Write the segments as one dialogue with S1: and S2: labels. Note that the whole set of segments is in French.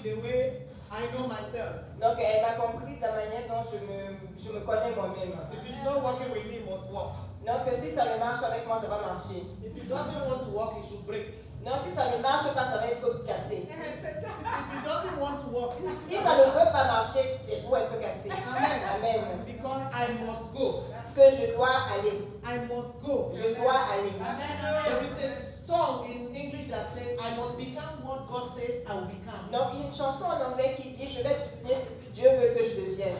S1: the way I know myself.
S2: Donc elle m'a compris de la manière dont je me connais moi-même.
S1: If it's not working with me, it must work.
S2: Donc si ça ne marche pas avec moi, ça va marcher.
S1: If it doesn't want to work, it should break.
S2: Non, si ça ne marche pas, ça va être cassé.
S1: If it doesn't want to work,
S2: Si ça ne veut pas marcher, c'est pour être cassé.
S1: Amen.
S2: Amen.
S1: Because I must go.
S2: Parce que je dois aller.
S1: I must go.
S2: Je dois aller.
S1: There is a song in English that says, I must become what God says I will become.
S2: Donc il y a une chanson en anglais qui dit, je vais devenir ce que Dieu veut que je devienne.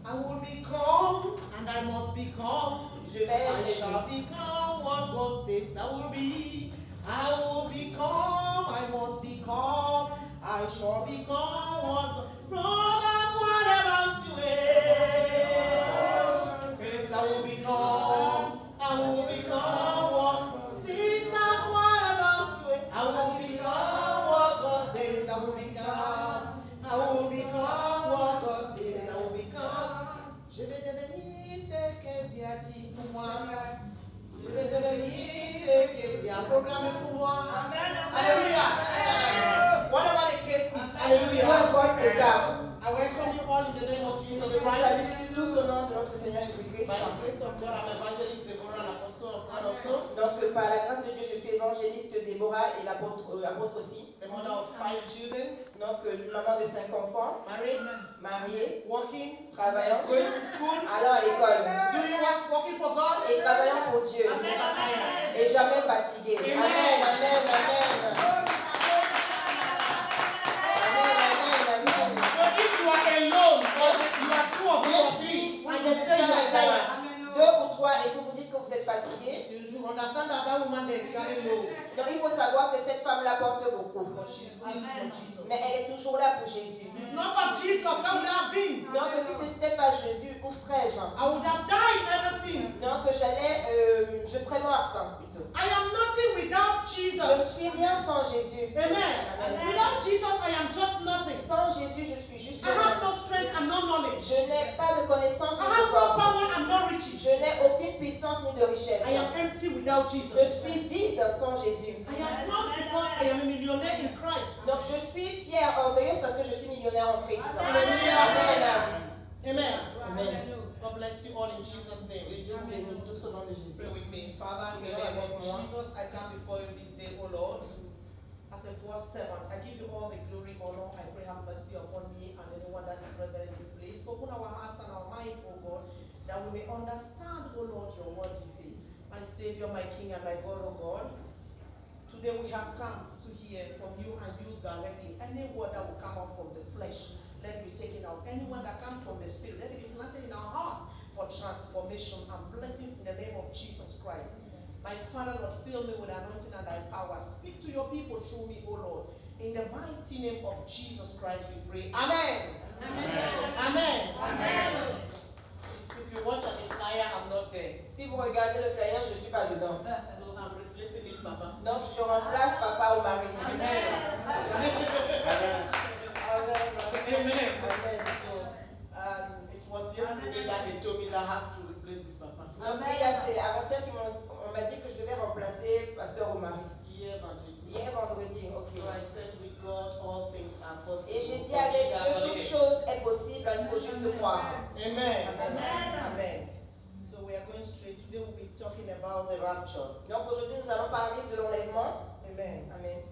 S1: I will become, and I must become.
S2: Je vais
S1: I
S2: être.
S1: shall become what God says I will be. I will become, I must become. I shall become what God. Brothers, what about you? Yes, I will become. I will become what. Sisters, what about you? I will become what God says I will become. I will become what God says I will become. Je vais devenir ce que Dieu a dit pour moi. Je vais devenir ce que Dieu a programmé pour moi. Alléluia. Whatever the case is,
S2: Peu
S1: Alléluia.
S2: importe le cas.
S1: I welcome you all in the name of
S2: Je
S1: Jesus
S2: vous
S1: Christ.
S2: salue tous au nom de notre Seigneur Jésus-Christ.
S1: By the grace of God, I'm evangelist Deborah, an apostle of God also.
S2: Donc par la grâce de Dieu, je suis évangéliste Déborah et l'apôtre aussi.
S1: The mother of 5 children,
S2: Donc maman de 5 enfants,
S1: married,
S2: mariée,
S1: working,
S2: travaillant,
S1: going to school,
S2: allant à l'école
S1: doing work, working for God.
S2: et travaillant pour Dieu.
S1: Never tired.
S2: Et jamais fatigué. Amen, amen, amen.
S1: So if you are alone, or you are 2 of you or 3,
S2: Vous
S1: and you
S2: êtes
S1: say you
S2: seul
S1: are tired,
S2: deux ou trois et que vous dites que vous êtes fatigué,
S1: you should understand that that woman is carrying load.
S2: donc il faut savoir que cette femme-là porte beaucoup.
S1: But she's still for Jesus.
S2: Mais elle est toujours là pour Jésus.
S1: If not of Jesus, where would I have been?
S2: Donc si ce n'était pas Jésus, où serais-je?
S1: I would have died ever since.
S2: Donc je serais morte plutôt.
S1: I am nothing without
S2: Je
S1: Jesus.
S2: ne suis rien sans Jésus.
S1: Amen. Without Jesus, I am just nothing.
S2: Sans Jésus, je suis juste
S1: I have
S2: rien.
S1: no strength and no knowledge.
S2: Je n'ai pas de connaissance
S1: I
S2: ni
S1: have
S2: de
S1: no
S2: force.
S1: power and no riches.
S2: Je n'ai aucune puissance ni de richesse.
S1: I am empty without
S2: Je
S1: Jesus.
S2: suis vide sans Jésus.
S1: I am proud because I am a millionaire in Christ.
S2: Donc je suis fière, orgueilleuse parce que je suis millionnaire en Christ.
S1: Alléluia.
S2: Amen.
S1: Amen.
S2: Amen.
S1: God bless you all in Jesus' name.
S2: Que Dieu vous bénisse tous au nom de Jésus.
S1: Pray with me. Father, in the name of Jesus, I come before you this day, O Lord. As a poor servant, I give you all the glory, honor. I pray have mercy upon me and anyone that is present in this place. Open our hearts and our mind, O God, that we may understand, O Lord, your word this day. My Savior, my King, and my God, O God. Today we have come to hear from you and you directly. Any word that will come out from the flesh, let it be taken out. Anyone that comes from the Spirit, let it be planted in our heart for transformation and blessings in the name of Jesus Christ. My Father, Lord, fill me with anointing and thy power. Speak to your people through me, O Lord. In the mighty name of Jesus Christ we pray. Amen.
S3: Amen.
S1: Amen.
S3: Amen.
S1: If you watch the flyer, I'm not there.
S2: Si vous regardez le flyer, je ne suis pas dedans.
S1: So I'm replacing this Papa.
S2: Donc je remplace papa ou mari.
S1: Amen. Amen.
S2: Amen.
S1: So, it was yesterday that they told me that I have to replace this Papa.
S2: Après, c'est avant-hier qu'on m'a dit que je devais remplacer pasteur ou mari.
S1: Hier vendredi.
S2: Hier vendredi, ok.
S1: So I said with God all things are possible.
S2: Et j'ai dit avec Dieu, toute chose est possible, il faut juste croire.
S1: Amen.
S2: Amen.
S1: Amen. So we are going straight. Today we'll be talking about the rapture.
S2: Donc aujourd'hui, nous allons parler de l'enlèvement.
S1: Amen.
S2: Amen.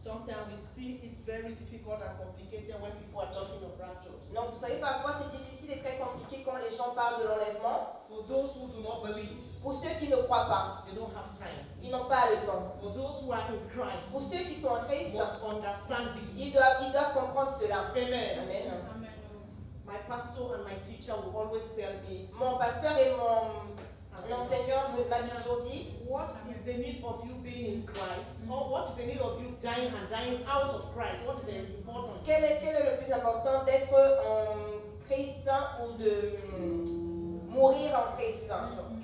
S1: Sometimes we see it very difficult and complicated when people are talking of rapture.
S2: Donc vous savez, parfois c'est difficile et très compliqué quand les gens parlent de l'enlèvement.
S1: For those who do not believe,
S2: Pour ceux qui ne croient pas,
S1: they don't have time.
S2: ils n'ont pas le temps.
S1: For those who are in Christ,
S2: Pour ceux qui sont en Christ,
S1: must understand
S2: ils
S1: this.
S2: doivent comprendre cela.
S1: Amen.
S2: Amen.
S1: My pastor and my teacher will always tell me,
S2: Mon pasteur et mon enseignant me m'a toujours dit,
S1: what is the need of you being in Christ? Or what is the need of you dying and dying out of Christ? What is the importance?
S2: quel est le plus important d'être en Christ ou de mourir en Christ?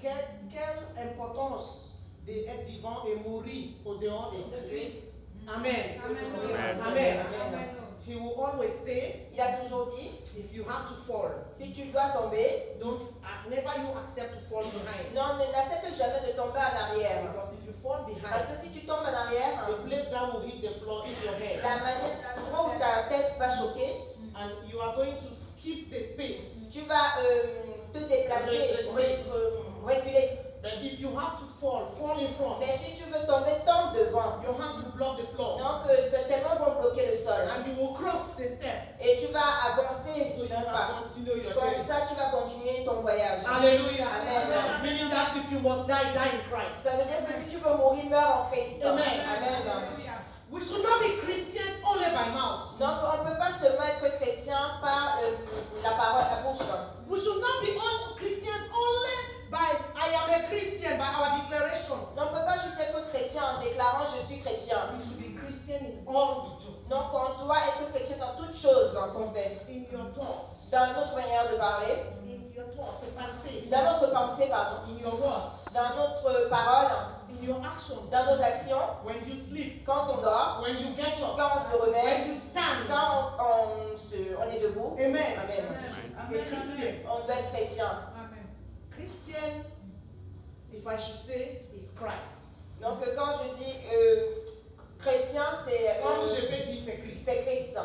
S1: Quelle importance d'être vivant et mourir au dehors de Christ? Amen.
S3: Amen.
S1: Amen.
S2: Amen.
S1: He will always say,
S2: Il a toujours dit,
S1: if you have to fall,
S2: si tu dois tomber,
S1: never you accept to fall behind.
S2: non, n'accepte jamais de tomber en arrière.
S1: Because if you fall
S2: Parce
S1: behind,
S2: que si tu tombes en arrière,
S1: the place that will hit the floor is your head.
S2: l'endroit vas choquer,
S1: and you are going to skip the space.
S2: tu vas te déplacer, reculer.
S1: But if you have to fall in front.
S2: Mais si tu veux tomber, tombe devant.
S1: Your hands will block the floor.
S2: Donc tes mains vont bloquer le sol.
S1: And you will cross the step.
S2: Et tu vas avancer
S1: So you
S2: d'un
S1: can
S2: pas.
S1: continue your
S2: Comme
S1: journey.
S2: ça, tu vas continuer ton voyage.
S1: Hallelujah.
S2: Amen.
S1: Meaning that if you must die, die in Christ.
S2: Ça veut dire que si tu veux mourir, meurs en Christ.
S1: Amen.
S2: Amen.
S1: We should not be Christians only by mouth.
S2: Donc on ne peut pas seulement être chrétien par la parole, la bouche.
S1: We should not be all Christians only by I am a Christian by our declaration.
S2: Donc on ne peut pas juste être chrétien en déclarant je suis chrétien.
S1: We should be Christian in all we do.
S2: Donc on doit être chrétien dans toutes choses qu'on fait.
S1: In your thoughts.
S2: Dans notre manière de parler,
S1: In your thoughts, tes pensées.
S2: dans notre pensée, pardon,
S1: In your words.
S2: dans notre parole,
S1: In your action.
S2: dans nos actions,
S1: When you sleep.
S2: quand on dort,
S1: When you get up.
S2: quand on se
S1: When
S2: réveille,
S1: you stand.
S2: quand on est debout.
S1: Amen.
S2: Amen.
S1: A Christian.
S2: On doit être chrétien.
S1: Christian, if I should say, is Christ.
S2: Donc quand je dis chrétien,
S1: Comme je peux dire, c'est Christ.
S2: c'est Christ.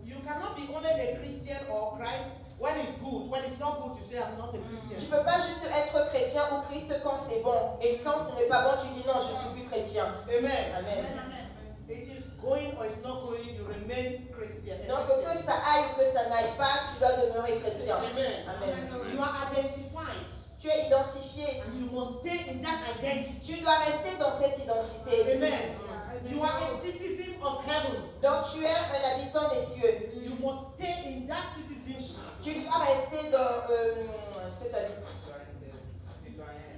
S1: You cannot be only a Christian or Christ when it's good. When it's not good, you say, I'm not a
S2: Tu
S1: Christian.
S2: ne peux pas juste être chrétien ou Christ quand c'est bon. Et quand ce n'est pas bon, tu dis non, je ne suis plus chrétien.
S1: Amen.
S2: Amen.
S1: It is going or it's not going, you remain Christian.
S2: Donc que ça aille ou que ça n'aille pas, tu dois demeurer chrétien.
S1: Amen.
S2: Amen.
S1: You are identified.
S2: Tu es identifié.
S1: And you must stay in that identity.
S2: Tu dois rester dans cette identité.
S1: Amen. You are a citizen of heaven.
S2: Donc tu es un habitant des cieux.
S1: You must stay in that citizenship.
S2: Tu dois rester dans cet habitant.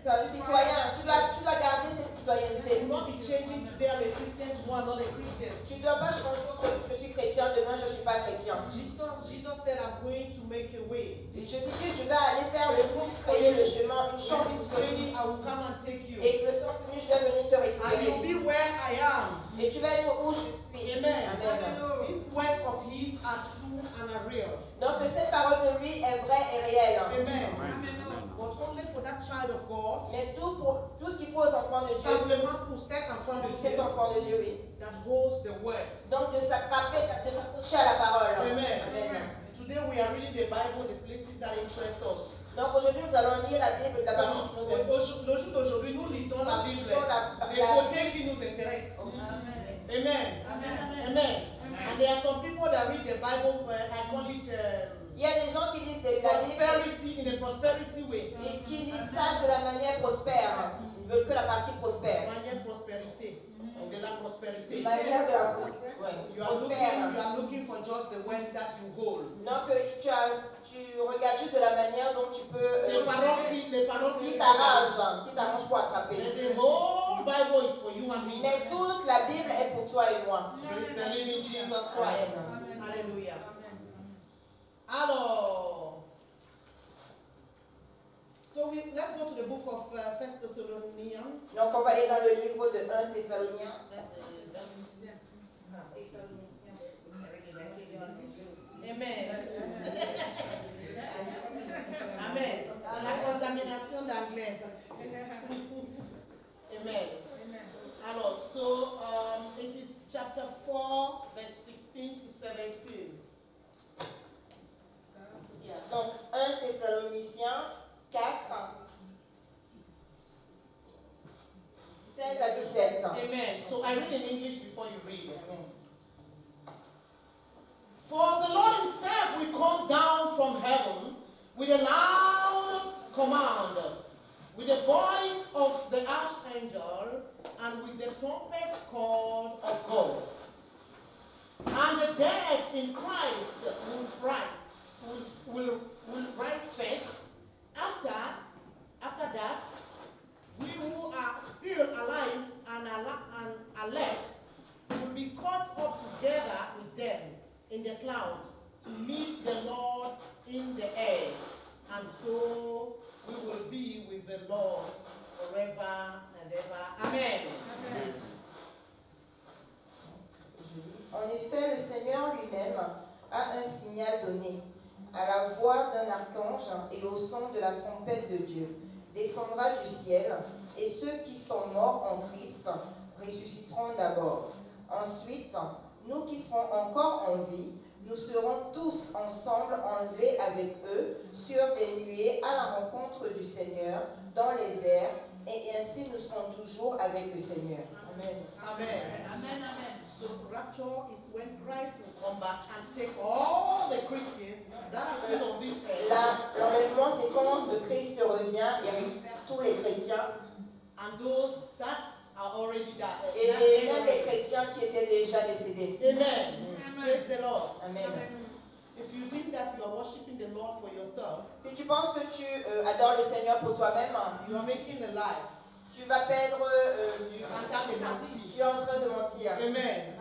S2: C'est un citoyen. Tu dois garder cette
S1: You
S2: citoyenneté.
S1: will not be changing today. I'm a Christian, tomorrow I'm not a Christian.
S2: Tu ne dois pas changer aujourd'hui, je suis chrétien, demain je ne suis pas chrétien.
S1: Jesus said, I'm going to make a way.
S2: Et je dis que je vais aller faire le chemin, frayer le chemin, une
S1: When
S2: chance
S1: it's
S2: pour toi.
S1: ready, I will come and take you.
S2: Et que le temps venu, je vais venir te
S1: And you'll
S2: récupérer.
S1: be where I am.
S2: Et tu vas être où je suis.
S1: Amen.
S2: Amen.
S1: These words of his are true and are real.
S2: Donc cette parole de lui est vraie et réelle.
S1: Amen. But only for that child of God,
S2: Mais tout ce qu'il faut aux enfants de Dieu,
S1: simplement pour cet enfant de
S2: pour cet
S1: Dieu,
S2: enfant de Dieu, oui.
S1: that holds the words.
S2: Donc de s'attraper, de s'accrocher à la parole.
S1: Amen.
S2: Amen.
S1: Today we are reading the Bible, the places that interest us.
S2: Donc aujourd'hui nous allons lire la Bible, la partie qui nous intéresse.
S1: Le jour d'aujourd'hui, nous lisons la Bible,
S2: Lisons la-
S1: les côtés qui nous intéressent. Amen. Amen. And there are some people that read the Bible, I call it
S2: Il y a des gens qui lisent la Bible
S1: prosperity, in a prosperity way.
S2: et qui lisent ça de la manière prospère. Ils veulent que la partie prospère.
S1: Manière prospérité, de la prospérité.
S2: Manière de la
S1: You
S2: prospère.
S1: are looking for just the word that you hold.
S2: Donc tu regardes juste de la manière dont tu peux
S1: Les paroles
S2: qui t'arrange pour attraper.
S1: The whole Bible is for you and me.
S2: Mais toute la Bible est pour toi et moi.
S1: Praise the living Jesus Christ. Hallelujah. Alors, so let's go to the book of 1 Thessalonians.
S2: Donc on va aller dans le livre de 1 Thessaloniciens.
S1: Amen. Amen. C'est la contamination d'anglais. Amen. Alors, so it is chapter 4, verse 16 to 17. Yeah.
S2: Donc 1 Thessaloniciens 4, 16 à 17.
S1: Amen. So I read in English before you read.
S2: Amen.
S1: For the Lord himself will come down from heaven with a loud command, with the voice of the archangel, and with the trumpet call of God. And the dead in Christ will rise first. After that, we who are still alive and are left will be caught up together with them in the clouds to meet the Lord in the air, and so we will be with the Lord forever and ever. Amen.
S2: En effet, le Seigneur lui-même a un signal donné. À la voix d'un archange et au son de la trompette de Dieu, descendra du ciel, et ceux qui sont morts en Christ ressusciteront d'abord. Ensuite, nous qui serons encore en seront en vie, nous serons tous ensemble enlevés avec eux sur des nuées à la rencontre du Seigneur dans les airs, et ainsi nous serons toujours avec le Seigneur. Amen.
S1: Amen.
S3: Amen. Amen.
S1: So rapture is when Christ will come back and take all the Christians that are still on this earth.
S2: L'enlèvement, c'est quand le Christ revient et récupère tous les chrétiens,
S1: And those that are already
S2: et
S1: dead.
S2: même les chrétiens qui étaient déjà décédés.
S1: Amen. Praise the Lord.
S2: Amen.
S1: If you think that you are worshiping the Lord for yourself,
S2: Si tu penses que tu adores le Seigneur pour toi-même,
S1: you are making a lie.
S2: tu vas perdre,
S1: You are en train de mentir.
S2: tu es en train de mentir.
S1: Amen.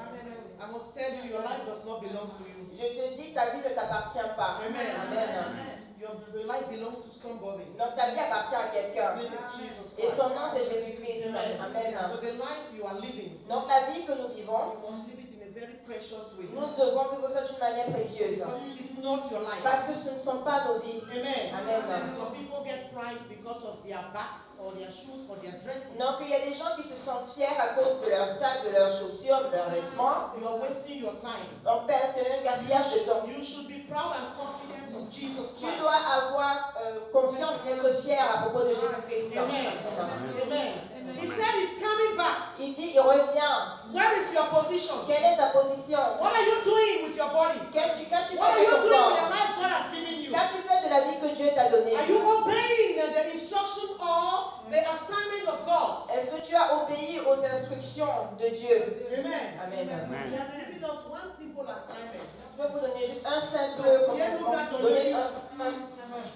S1: I must tell you, your life does not belong to you.
S2: Je te dis, ta vie ne t'appartient pas.
S1: Amen.
S2: Amen.
S1: Your life belongs to somebody.
S2: Donc ta vie appartient à
S1: His
S2: quelqu'un.
S1: name is Jesus
S2: Et
S1: Christ.
S2: son nom, c'est Jésus-Christ.
S1: Amen.
S2: Amen.
S1: So the life you are living,
S2: Donc la vie que nous vivons,
S1: you must live it in a very precious way.
S2: nous devons vivre ça d'une manière précieuse.
S1: Because it is not your life.
S2: Parce que ce ne sont pas nos vies.
S1: Amen.
S2: Amen.
S1: Some people get pride because of their backs or their shoes or their dresses.
S2: Donc il y a des gens qui se sentent fiers à cause de leurs sacs, de leurs chaussures, de leurs vêtements.
S1: You are wasting your time.
S2: Donc Père, c'est un gaspillage de temps.
S1: You should be proud and confident of Jesus
S2: Tu
S1: Christ.
S2: dois avoir confiance et être fier à propos de Jésus-Christ.
S1: Amen. Amen. He said he's coming back.
S2: Il dit, il revient.
S1: Where is your position?
S2: Quelle est ta position?
S1: What are you doing with your body?
S2: Qu'as-tu fait
S1: What are you
S2: de ton
S1: doing with the
S2: corps?
S1: life God has given you?
S2: Qu'as-tu fait de la vie que Dieu t'a donnée?
S1: Are you obeying the instruction or the assignment of God?
S2: Est-ce que tu as obéi aux instructions de Dieu?
S1: Amen.
S2: Amen.
S1: He has given us one simple assignment.
S2: Je vais vous donner juste un simple
S1: Dieu nous a
S2: commandement.
S1: donné-
S2: Donner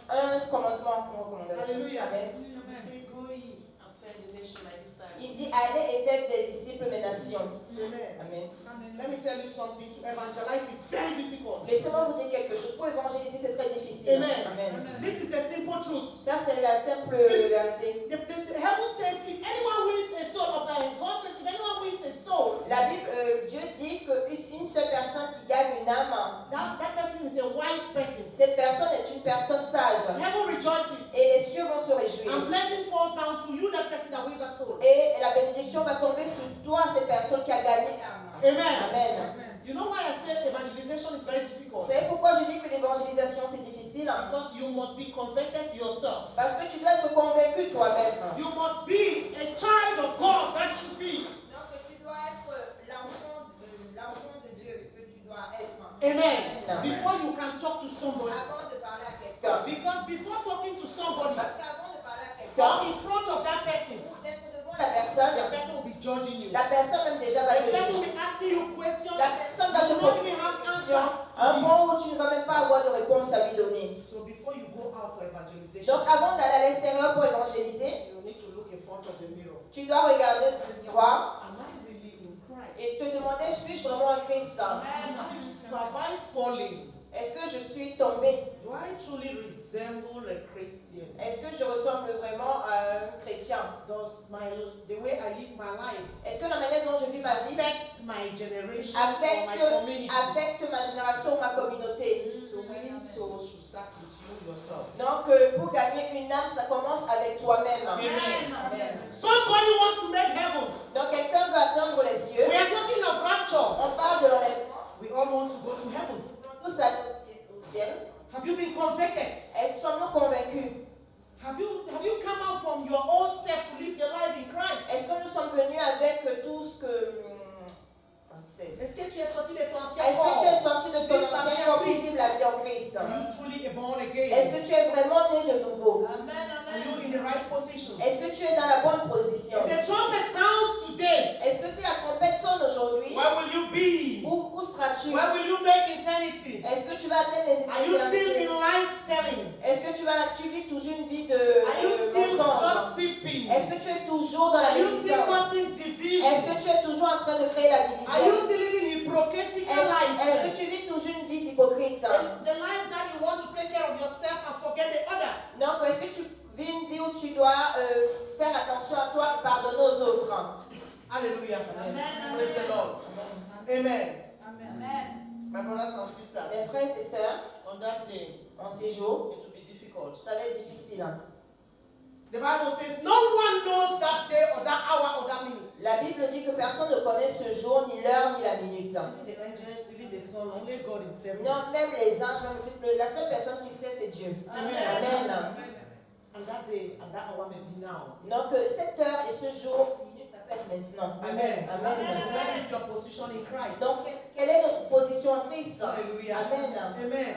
S2: un commandement pour recommandation.
S1: Hallelujah.
S2: Amen.
S1: He said, go ye and feed the nation like this time.
S2: Il dit, allez et faites des disciples mes nations.
S1: Amen.
S2: Amen.
S1: Let me tell you something. To evangelize is very difficult.
S2: Laissez-moi vous dire quelque chose. Pour évangéliser, c'est très difficile.
S1: Amen.
S2: Amen.
S1: This is the simple truth.
S2: Ça, c'est la simple vérité.
S1: The heaven says, if anyone wins a soul, God says, if anyone wins a soul,
S2: La Bible, Dieu dit qu'une seule personne qui gagne une âme,
S1: that person is a wise person.
S2: cette personne est une personne sage.
S1: Heaven rejoices.
S2: Et les cieux vont se réjouir.
S1: And blessing falls down to you, that person that wins a soul.
S2: Et la bénédiction va tomber sur toi, cette personne qui a gagné l'âme.
S1: Amen.
S2: Amen.
S1: You know why I say evangelization is very
S2: Vous
S1: difficult?
S2: savez pourquoi je dis que l'évangélisation c'est difficile?
S1: Because you must be converted yourself.
S2: Parce que tu dois être convaincu toi-même.
S1: You must be a child of God. That should be.
S2: Donc tu dois être l'enfant de Dieu que tu dois être.
S1: Amen.
S2: Amen.
S1: Before you can talk to somebody.
S2: Avant de parler à quelqu'un.
S1: Because before talking to somebody,
S2: Parce qu'avant de parler à
S1: or
S2: quelqu'un,
S1: in front of that person,
S2: ou d'être devant la
S1: the
S2: personne
S1: person will be judging you.
S2: même déjà va
S1: The
S2: te
S1: person will
S2: juger.
S1: be asking you questions.
S2: La personne va te
S1: You
S2: poser
S1: don't
S2: des
S1: even have
S2: questions.
S1: answers.
S2: Un point où tu ne vas même pas avoir de réponse à lui donner.
S1: So before you go out for evangelization,
S2: Donc avant d'aller à l'extérieur pour évangéliser,
S1: you need to look in front of the mirror.
S2: tu dois regarder le miroir
S1: Am I really in Christ?
S2: et te demander, suis-je vraiment en Christ?
S1: Have I fallen?
S2: Est-ce que je suis tombé?
S1: Do I truly resemble a Christian?
S2: Est-ce que je ressemble vraiment à un chrétien?
S1: Does the way I live my life
S2: Est-ce que la manière dont je vis ma vie
S1: affect my generation or my community?
S2: affecte ma génération ou ma communauté?
S1: So winning souls should start with you yourself.
S2: Donc pour gagner une âme, ça commence avec toi-même.
S1: Amen.
S2: Amen.
S1: Somebody wants to make heaven.
S2: Donc quelqu'un veut atteindre les cieux.
S1: We are talking of rapture.
S2: On parle de l'enlèvement.
S1: We all want to go to heaven.
S2: Nous tous aller au ciel.
S1: Have you been convicted?
S2: Sommes-nous convaincus?
S1: Have you come out from your old self to live your life in Christ?
S2: Est-ce que nous sommes venus avec tout ce que...
S1: Est-ce que tu es sorti de ton ancien
S2: Est-ce que tu
S1: corps?
S2: es sorti de ton ancien corps pour vivre la vie en Christ?
S1: Are you truly born
S2: Est-ce
S1: again?
S2: que tu es vraiment né de nouveau?
S1: Are you in the right position?
S2: Est-ce que tu es dans la bonne position?
S1: If the trumpet sounds today,
S2: Est-ce que si la trompette sonne aujourd'hui,
S1: where will you be?
S2: où seras-tu?
S1: Where will you make eternity?
S2: Est-ce que tu vas atteindre les
S1: Are you still
S2: éternités?
S1: in life selling?
S2: Est-ce que tu vis toujours une vie de
S1: Are you still
S2: mensonge?
S1: gossiping?
S2: Est-ce que tu es toujours dans la
S1: Are you still
S2: division?
S1: causing
S2: Est-ce
S1: division?
S2: que tu es toujours en train de créer la
S1: Are you
S2: division?
S1: still living hypocritical
S2: Est-ce que
S1: life?
S2: tu vis toujours une vie d'hypocrite?
S1: The life that you want to take care of yourself and forget the others.
S2: Donc, est-ce que tu vis une vie où tu dois faire attention à toi et pardonner aux autres?
S1: Hallelujah.
S3: Amen.
S1: Praise the Lord. Amen.
S3: Amen.
S1: My brothers and
S2: Mes
S1: sisters,
S2: frères et sœurs,
S1: on that day,
S2: en ces jours,
S1: it will be difficult.
S2: ça va être difficile.
S1: The Bible says no one knows that day or that hour or that minute.
S2: La Bible dit que personne ne connaît ce jour, ni l'heure, ni la minute.
S1: Even the angels, even the Son, only God Himself.
S2: Non,
S1: knows.
S2: même les anges, la seule personne qui sait, c'est Dieu.
S1: Amen.
S2: Amen.
S1: And that day, and that hour may be now.
S2: Donc, cette heure et ce jour, minute s'appelle maintenant.
S1: Amen.
S2: Amen.
S1: Where is your position in Christ?
S2: Donc, quelle est notre position en Christ?
S1: Hallelujah.
S2: Amen.
S1: Amen.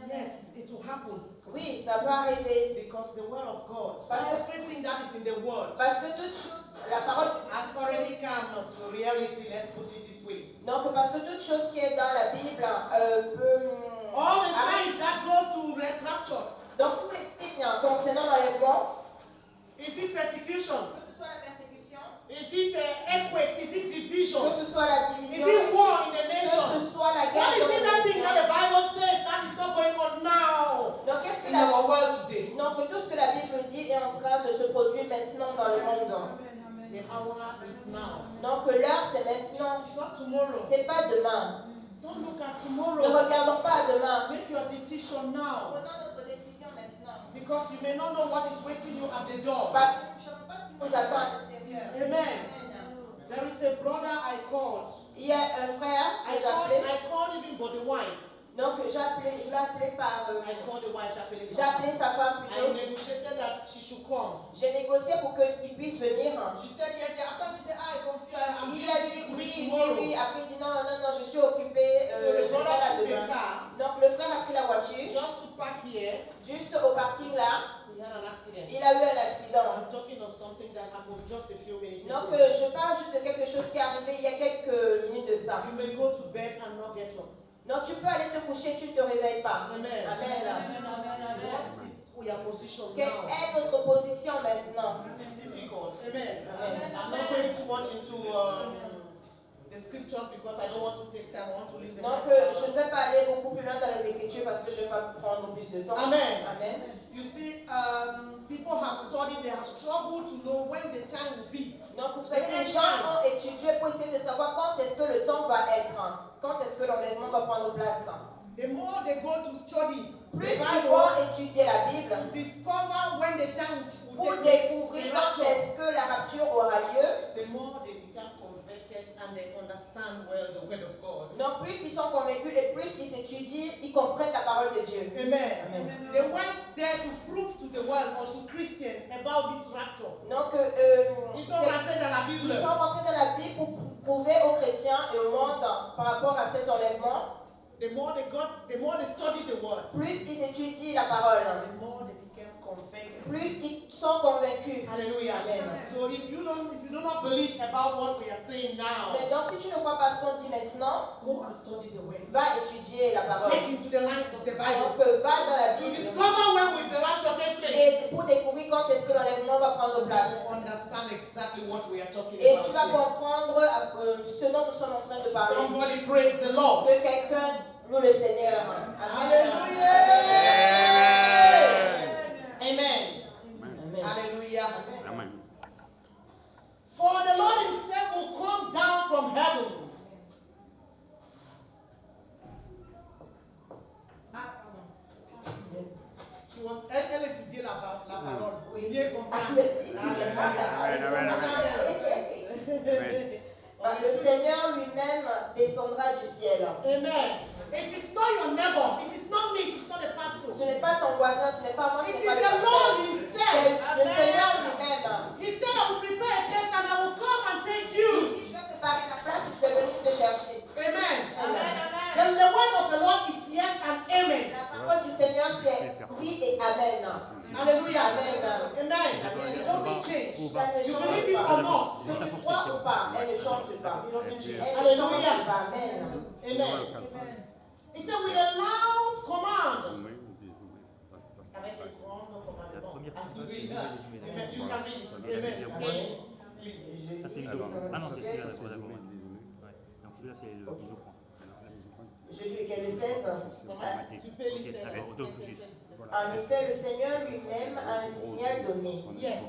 S1: Yes, it will happen
S2: Oui, ça peut arriver.
S1: because the word of God,
S2: Parce que-
S1: everything that is in the word,
S2: Parce que toute chose, la parole de Dieu,
S1: has already come to reality. Let's put it this way.
S2: donc parce que toute chose qui est dans la Bible peut...
S1: All the
S2: arriver.
S1: signs that goes to rapture.
S2: Donc tous les signes concernant l'enlèvement,
S1: Is it persecution?
S2: que ce soit la persécution,
S1: Is it earthquake? Is it division?
S2: que ce soit la
S1: Is
S2: division,
S1: it war in the
S2: que
S1: nation?
S2: ce soit la
S1: What
S2: guerre
S1: is
S2: dans
S1: it
S2: les
S1: that thing that the
S2: nations.
S1: Bible says that is not going on now
S2: Donc qu'est-ce que
S1: in our
S2: la...
S1: world today?
S2: Donc tout ce que la Bible dit est en train de se produire maintenant dans le monde.
S1: The hour is now.
S2: Donc l'heure c'est maintenant,
S1: It's not tomorrow.
S2: c'est pas demain.
S1: Don't look at
S2: Ne
S1: tomorrow.
S2: regardons pas à demain.
S1: Make your decision now.
S2: Prenons notre décision maintenant.
S1: Because you may not know what is waiting you at the door.
S2: Parce que nous ne savons pas ce qui nous attend à l'extérieur.
S1: Amen.
S2: Amen.
S1: There is a brother I called.
S2: Il y a un frère que j'appelais.
S1: I called even but the wife.
S2: Donc je l'ai appelé par...
S1: I called the wife, j'appelais
S2: J'ai
S1: sa
S2: appelé sa femme
S1: I
S2: plutôt.
S1: negotiated that she should come.
S2: J'ai négocié pour qu'il puisse venir.
S1: She said yes. After she said, I confused. I'm
S2: Il a
S1: busy
S2: dit oui, oui,
S1: tomorrow.
S2: oui. Après il dit non, non, non, je suis occupé.
S1: So the
S2: Je serai
S1: brother
S2: là
S1: took the
S2: demain.
S1: car
S2: Donc le frère a pris la voiture.
S1: just to park here.
S2: Juste au parking là,
S1: He had an accident.
S2: il a eu un accident.
S1: I'm talking of something that happened just a few minutes
S2: Donc
S1: ago.
S2: je parle juste de quelque chose qui est arrivé il y a quelques minutes de ça.
S1: You may go to bed and not get up.
S2: Donc tu peux aller te coucher, tu ne te réveilles pas.
S1: Amen.
S2: Amen.
S1: What is your position
S2: Quelle
S1: now?
S2: est notre position maintenant?
S1: It is difficult. Amen.
S2: Amen.
S1: I'm not going too much into the scriptures because I don't want to take time. I want to leave the
S2: Donc
S1: time.
S2: je ne vais pas aller beaucoup plus loin dans les Écritures parce que je ne vais pas prendre plus de temps.
S1: Amen.
S2: Amen.
S1: You see, people have studied, they have struggled to know when the time will be.
S2: Donc vous savez, les gens ont étudié pour essayer de savoir quand est-ce que le temps va être, quand est-ce que l'enlèvement va prendre place.
S1: The more they go to study
S2: Plus
S1: the
S2: ils
S1: Bible,
S2: vont étudier la Bible
S1: to discover when the time will
S2: pour
S1: take place,
S2: découvrir
S1: the
S2: quand
S1: rapture,
S2: est-ce que la rapture aura lieu.
S1: the more they become converted and they understand well the word of God.
S2: Donc plus ils sont convaincus et plus ils étudient, ils comprennent la parole de Dieu.
S1: Amen.
S2: Amen.
S1: They went there to prove to the world or to Christians about this rapture.
S2: Donc
S1: Ils sont rentrés dans la
S2: ils
S1: Bible.
S2: sont rentrés dans la Bible pour prouver aux chrétiens et au monde par rapport à cet enlèvement.
S1: The more they studied the word,
S2: Plus ils étudient la parole,
S1: the more they became converted.
S2: plus ils sont convaincus.
S1: Hallelujah.
S2: Amen.
S1: So if you do not believe about what we are saying now,
S2: Mais donc si tu ne crois pas ce qu'on dit maintenant,
S1: go and study the word.
S2: va étudier la parole.
S1: Check into the lines of the Bible.
S2: Donc va dans la
S1: To
S2: Bible
S1: discover when will the rapture take place.
S2: et pour découvrir quand est-ce que l'enlèvement va prendre place.
S1: You understand exactly what we are talking
S2: Et
S1: about.
S2: tu vas
S1: here.
S2: comprendre ce dont nous sommes en train de parler.
S1: Somebody praise the Lord.
S2: Que quelqu'un loue le Seigneur.
S1: Hallelujah. Amen.
S2: Amen.
S1: Hallelujah.
S3: Amen.
S1: For the Lord himself will come down from heaven. She was elle étudiait la parole.
S2: Oui.
S1: Bien comprendre. Alléluia.
S2: Parce que le Seigneur lui-même descendra du ciel.
S1: Amen. It is not your neighbor. It is not me. It is not a pastor.
S2: Ce n'est pas ton voisin, ce n'est pas moi, ce
S1: It
S2: n'est
S1: is
S2: pas le
S1: the Lord
S2: pasteur.
S1: himself.
S2: C'est le Seigneur lui-même.
S1: He said, I will prepare a place and I will come and take
S2: Il
S1: you.
S2: dit, je vais préparer la place et je vais venir te chercher.
S1: Amen.
S2: Amen.
S1: Then the word of the Lord is yes and amen.
S2: La parole du Seigneur, c'est oui et amen.
S1: Hallelujah.
S2: Amen.
S1: Amen. It doesn't change.
S2: Ça ne
S1: You
S2: change
S1: believe it or
S2: pas.
S1: not.
S2: Que tu crois ou pas, elle ne change pas.
S1: It doesn't change.
S2: Elle ne change
S1: Hallelujah.
S2: pas. Amen.
S1: Amen. He said, with a loud command. Avec un grand commandement. Hallelujah. Amen. You can read it. Amen.
S3: Ça, c'est ah non, c'est celui-là, d'accord, d'accord. Ouais. Non, celui-là, c'est le bisou point.
S2: Je lui ai le 16.
S1: Tu peux lire
S3: Ok, très bien. Donc,
S2: En effet, le Seigneur lui-même a un signal donné.
S1: Yes.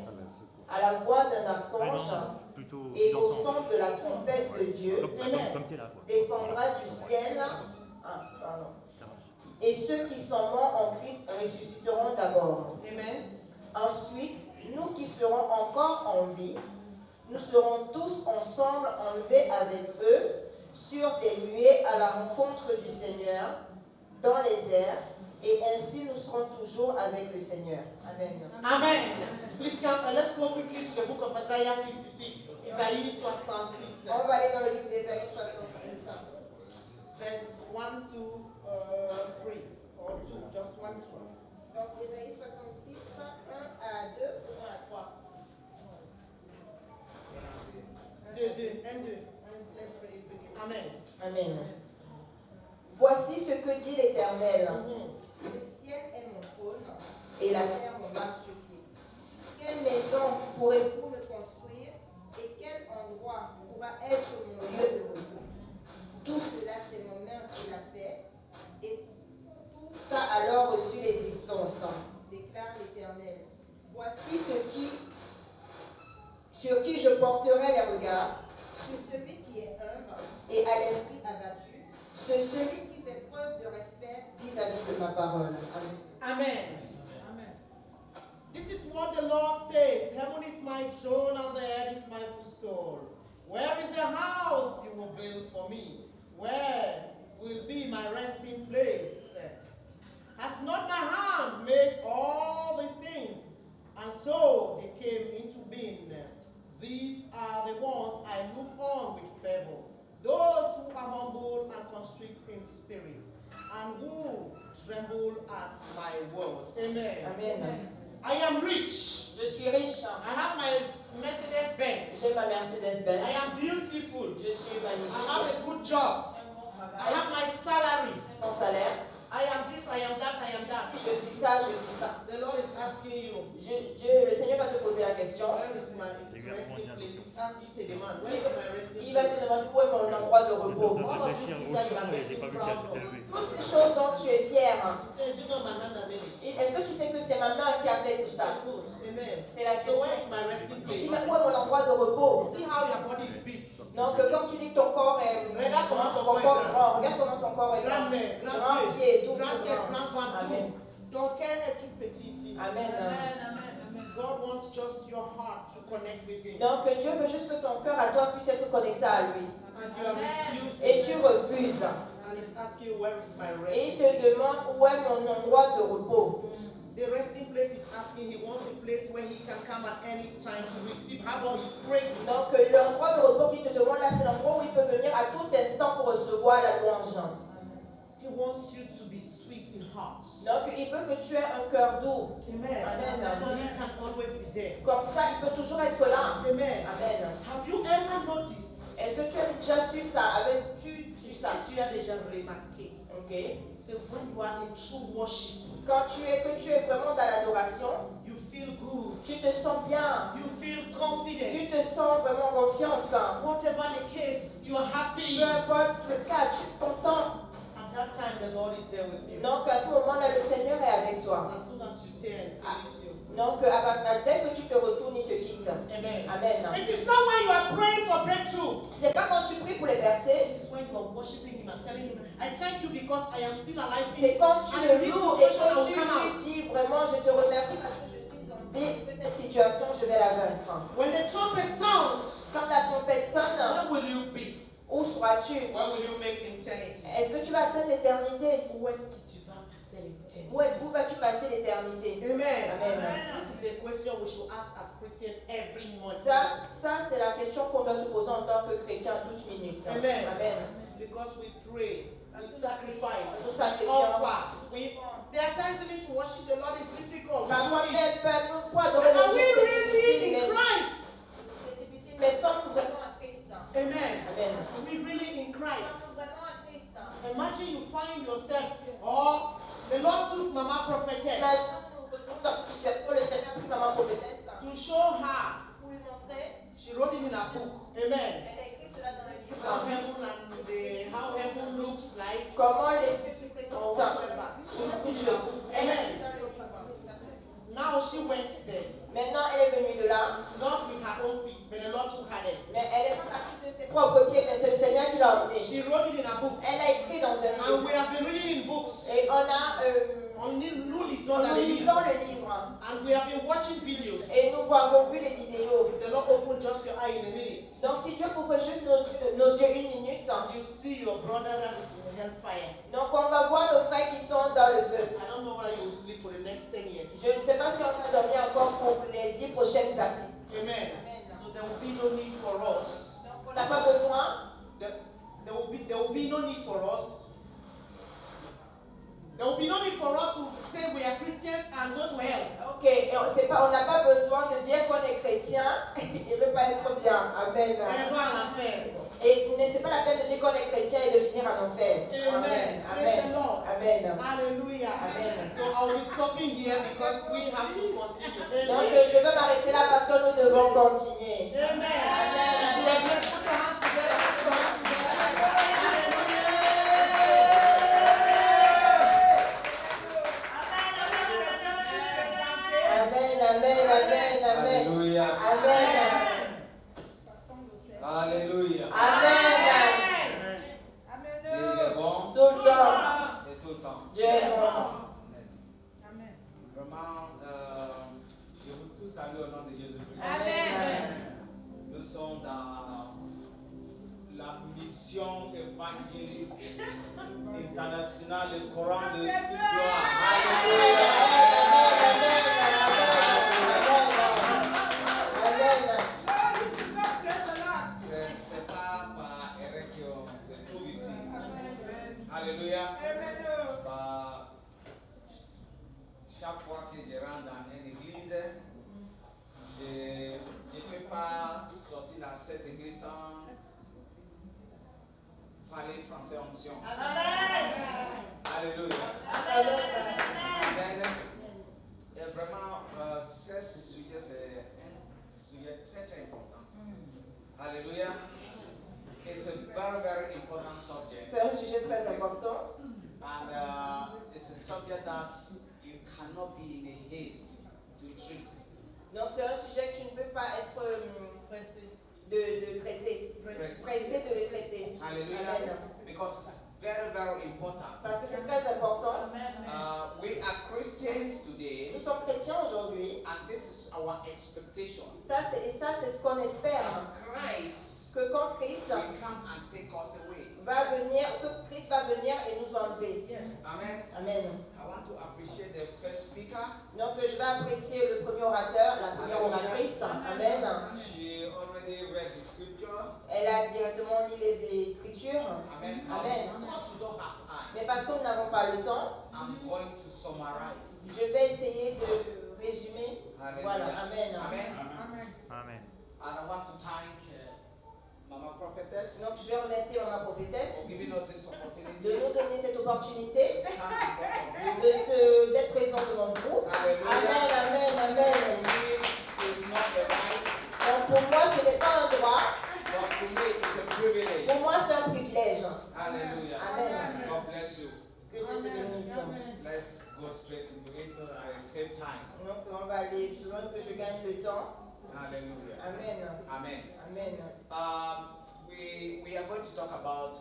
S2: À la voix d'un archange
S3: plutôt
S2: et au
S3: dansant.
S2: son de la trompette de Dieu,
S3: Comme t'es là, quoi.
S2: descendra du ciel. Pardon.
S3: Ça marche.
S2: Et ceux qui sont morts en Christ ressusciteront d'abord.
S1: Amen.
S2: Ensuite, nous qui serons encore en vie, nous serons tous ensemble enlevés avec eux sur des nuées à la rencontre du Seigneur dans les airs, et ainsi nous serons toujours avec le Seigneur. Amen.
S1: Amen. Please come, let's go quickly to the book of Isaiah 66. Isaïe 66.
S2: On va aller dans le livre d'Ésaïe 66.
S1: Verse 1 to 3. Or 2, just 1 to 2.
S2: Donc Ésaïe 66, 1 à 2 ou 1 à 3.
S1: 2, 2, 1, 2. Let's read it quickly. Amen.
S2: Amen. Voici ce que dit l'Éternel.
S1: Mhm.
S2: Le ciel est mon trône et la terre mon marchepied. Quelle maison pourrez-vous me construire et quel endroit pourra être mon lieu de repos? Tout cela, c'est mon main qui l'a fait et tout a alors reçu l'existence, déclare l'Éternel. Voici sur qui je porterai les regards, sur celui qui est humble et à l'esprit abattu, sur celui qui fait preuve de respect vis-à-vis de ma parole. Amen.
S1: Amen. Amen. This is what the Lord says. Heaven is my throne and the earth is my footstool. Where is the house you will build for me? Where will be my resting place? Has not my hand made all these things? And so they came into being. These are the ones I look on with favor. Those who are humble and constrict in spirit, and who tremble at my word. Amen.
S2: Amen.
S1: I am rich.
S2: Je suis riche.
S1: I have my Mercedes Benz.
S2: J'ai ma Mercedes-Benz.
S1: I am beautiful.
S2: Je suis magnifique.
S1: I have a good job. I have my salary.
S2: Mon salaire.
S1: I am this, I am that, I am that.
S2: Je suis ça, je suis ça.
S1: The Lord is asking you,
S2: Le Seigneur va te poser la question.
S1: where is my resting place? He's asking the demand, where is my resting
S2: Il va te
S1: place?
S2: demander où est mon endroit de repos.
S1: All of these things that you are getting proud of.
S2: Toutes ces choses dont tu es fier.
S1: He says, you know my hand that made it.
S2: Est-ce que tu sais que c'est ma main qui a fait tout ça?
S1: Amen.
S2: C'est la
S1: So
S2: question.
S1: where is my resting
S2: Il dit,
S1: place?
S2: mais où est mon endroit de repos?
S1: See how your body is big.
S2: Donc, comme tu dis que ton corps est
S1: Regarde comment ton
S2: ton
S1: corps est
S2: corps est
S1: grand.
S2: grand. Regarde comment ton corps est
S1: Grand
S2: grand.
S1: nez, grand
S2: Grand
S1: pied,
S2: pied, tout
S1: grand tête,
S2: grand.
S1: grand ventre,
S2: Amen.
S1: tout. Ton cœur est tout petit ici.
S2: Amen.
S1: God wants just your heart to connect with Him.
S2: Donc, Dieu veut juste que ton cœur à toi puisse être connecté à lui.
S1: And you are refusing.
S2: Et tu refuses.
S1: And He's asking you, where is my
S2: Et il
S1: resting
S2: te
S1: place?
S2: demande où est mon endroit de repos.
S1: The resting place is asking, He wants a place where He can come at any time to receive all His praises.
S2: Donc, l'endroit de repos qu'il te demande là, c'est l'endroit où il peut venir à tout instant pour recevoir la louange.
S1: He wants you to be sweet in heart.
S2: Donc, il veut que tu aies un cœur doux.
S1: Amen.
S2: Amen.
S1: So He can always be there.
S2: Comme ça, il peut toujours être là.
S1: Amen.
S2: Amen.
S1: Have you ever noticed?
S2: Est-ce que tu as déjà su ça? Avais-tu su ça?
S1: Tu as déjà remarqué.
S2: Ok.
S1: So when you are in true worship,
S2: Quand tu es vraiment dans l'adoration,
S1: you feel good.
S2: tu te sens bien.
S1: You feel
S2: Tu
S1: confident.
S2: te sens vraiment confiance.
S1: Whatever the case, you are happy.
S2: Peu importe le cas, tu es content.
S1: At that time, the Lord is there with you.
S2: Donc, à ce moment-là, le Seigneur est avec toi.
S1: As soon as you turn, He leaves you.
S2: Donc, dès que tu te retournes, il te quitte.
S1: Amen.
S2: Amen.
S1: It is not when you are praying for breakthrough.
S2: C'est pas quand tu pries pour les percées.
S1: It is when you are worshiping Him and telling Him, I thank you because I am still alive.
S2: C'est quand tu
S1: And
S2: le
S1: in this
S2: loues et
S1: situation, I
S2: quand
S1: will
S2: tu
S1: come out.
S2: lui dis vraiment, je te remercie parce que je suis en vie, que cette situation, je vais la vaincre.
S1: When the trumpet sounds,
S2: Quand la trompette sonne,
S1: where will you be?
S2: où seras-tu?
S1: Where will you make eternity?
S2: Est-ce que tu vas atteindre l'éternité?
S1: Où est-ce que tu vas passer l'éternité?
S2: Où vas-tu passer l'éternité?
S1: Amen.
S2: Amen.
S1: This is a question we should ask as Christians every morning.
S2: Ça c'est la question qu'on doit se poser en tant que chrétien toute minute.
S1: Amen.
S2: Amen.
S1: Because we pray, we sacrifice,
S2: Nous
S1: we
S2: sacrifions.
S1: offer. There are times even to worship the Lord is difficult.
S2: Parfois,
S1: We do it.
S2: même pour adorer
S1: Are we
S2: Dieu,
S1: really
S2: c'est
S1: in
S2: difficile.
S1: Christ?
S2: C'est difficile, mais sommes-nous vraiment à Christ?
S1: Amen.
S2: Amen.
S1: Are we really in Christ?
S2: Sommes-nous vraiment à Christ?
S1: Imagine you find yourself, or the Lord took Mama Prophetess
S2: Imaginons que nous nous retrouvons dans une situation, le Seigneur prit maman prophétesse
S1: to show her.
S2: pour lui montrer.
S1: She wrote it in her book. Amen.
S2: Elle a écrit cela dans le livre.
S1: How heaven looks like.
S2: Comment les cieux se
S1: Or
S2: présentent
S1: whatever.
S2: sous le jour. Elle a écrit
S1: Amen.
S2: dans le livre.
S1: Now she went there.
S2: Maintenant, elle est venue de là,
S1: Not with her own feet, but the Lord took her there.
S2: mais elle n'est pas partie de ses propres pieds, mais c'est le Seigneur qui l'a emmenée.
S1: She wrote it in her book.
S2: Elle a écrit dans un
S1: And
S2: livre.
S1: we have been reading in books.
S2: Et
S1: Nous lisons dans
S2: nous
S1: les
S2: lisons
S1: livres.
S2: le livre.
S1: And we have been watching videos.
S2: Et nous avons vu les vidéos.
S1: The Lord opened just your eye in a minute.
S2: Donc si Dieu ouvre juste nos yeux une minute,
S1: you see your brother that is in hellfire.
S2: donc on va voir nos frères qui sont dans le feu.
S1: I don't know whether you will sleep for the next 10 years.
S2: Je ne sais pas si on va dormir encore pour les 10 prochaines années.
S1: Amen. So there will be no need for us.
S2: Donc on n'a pas besoin.
S1: There will be no need for us. There will be no need for us to say we are Christians and go to hell.
S2: Ok, et on n'a pas besoin de dire qu'on est chrétien et ne pas être bien. Amen.
S1: Et va à l'enfer.
S2: Et c'est pas la peine de dire qu'on est chrétien et de finir en enfer.
S1: Amen. Praise the Lord.
S2: Amen.
S1: Hallelujah.
S2: Amen.
S1: So I will be stopping here because we have to continue.
S2: Donc je vais m'arrêter là parce que nous devons continuer.
S1: Amen.
S2: Amen.
S1: Let's put our hands together. Put our hands together.
S2: Amen, amen, amen, amen.
S4: Alléluia.
S2: Amen.
S4: Alléluia.
S2: Amen.
S4: Dieu est bon
S2: Tout le temps.
S4: et tout le temps.
S2: Dieu est bon.
S4: Amen. Vraiment, je vous tous salue au nom de Jésus-Christ.
S2: Amen.
S4: Nous sommes dans la mission évangéliste internationale du Coran de gloire. Alléluia. C'est pas par erreur qu'on se trouve ici. Alléluia. Bah, chaque fois que je rentre dans une église, je ne peux pas sortir dans cette église sans parler français onction. Alléluia. Et vraiment, ce sujet, c'est un sujet très très important. Alléluia. It's a very very important subject.
S2: C'est un sujet très important.
S4: And it's a subject that you cannot be in a haste to treat.
S2: Donc c'est un sujet que tu ne peux pas être pressé de traiter. Pressé de le traiter.
S4: Hallelujah.
S2: Amen.
S4: Because it's very very important.
S2: Parce que c'est très important.
S4: We are Christians today,
S2: Nous sommes chrétiens aujourd'hui.
S4: and this is our expectation.
S2: Ça c'est ce qu'on espère.
S4: Christ
S2: Que quand Christ
S4: will come and take us away.
S2: va venir, que Christ va venir et nous enlever.
S4: Amen.
S2: Amen.
S4: I want to appreciate the first speaker.
S2: Donc je vais apprécier le premier orateur, la première oratrice. Amen.
S4: She already read the scripture.
S2: Elle a directement lu les Écritures.
S4: Amen.
S2: Amen.
S4: Of course, we don't have time.
S2: Mais parce que nous n'avons pas le temps,
S4: I'm going to summarize.
S2: je vais essayer de résumer.
S4: Hallelujah.
S2: Voilà. Amen.
S4: Amen.
S3: Amen.
S4: And I want to thank Mama Prophetess
S2: Donc je vais remercier ma prophétesse
S4: for giving us this
S2: de
S4: opportunity
S2: nous donner cette opportunité
S4: to stand in front of you.
S2: d'être présent devant vous. Amen,
S4: Hallelujah.
S2: amen, amen.
S4: For me, it's not a right,
S2: Donc pour moi, ce n'est pas un droit.
S4: but for me, it's a privilege.
S2: Pour moi, c'est un privilège.
S4: Hallelujah.
S2: Amen.
S4: God bless you.
S2: Que Dieu te bénisse.
S4: Let's go straight into it so that I save time.
S2: Donc on va aller plus loin que je gagne le temps.
S4: Hallelujah.
S2: Amen.
S4: Amen.
S2: Amen.
S4: We are going to talk about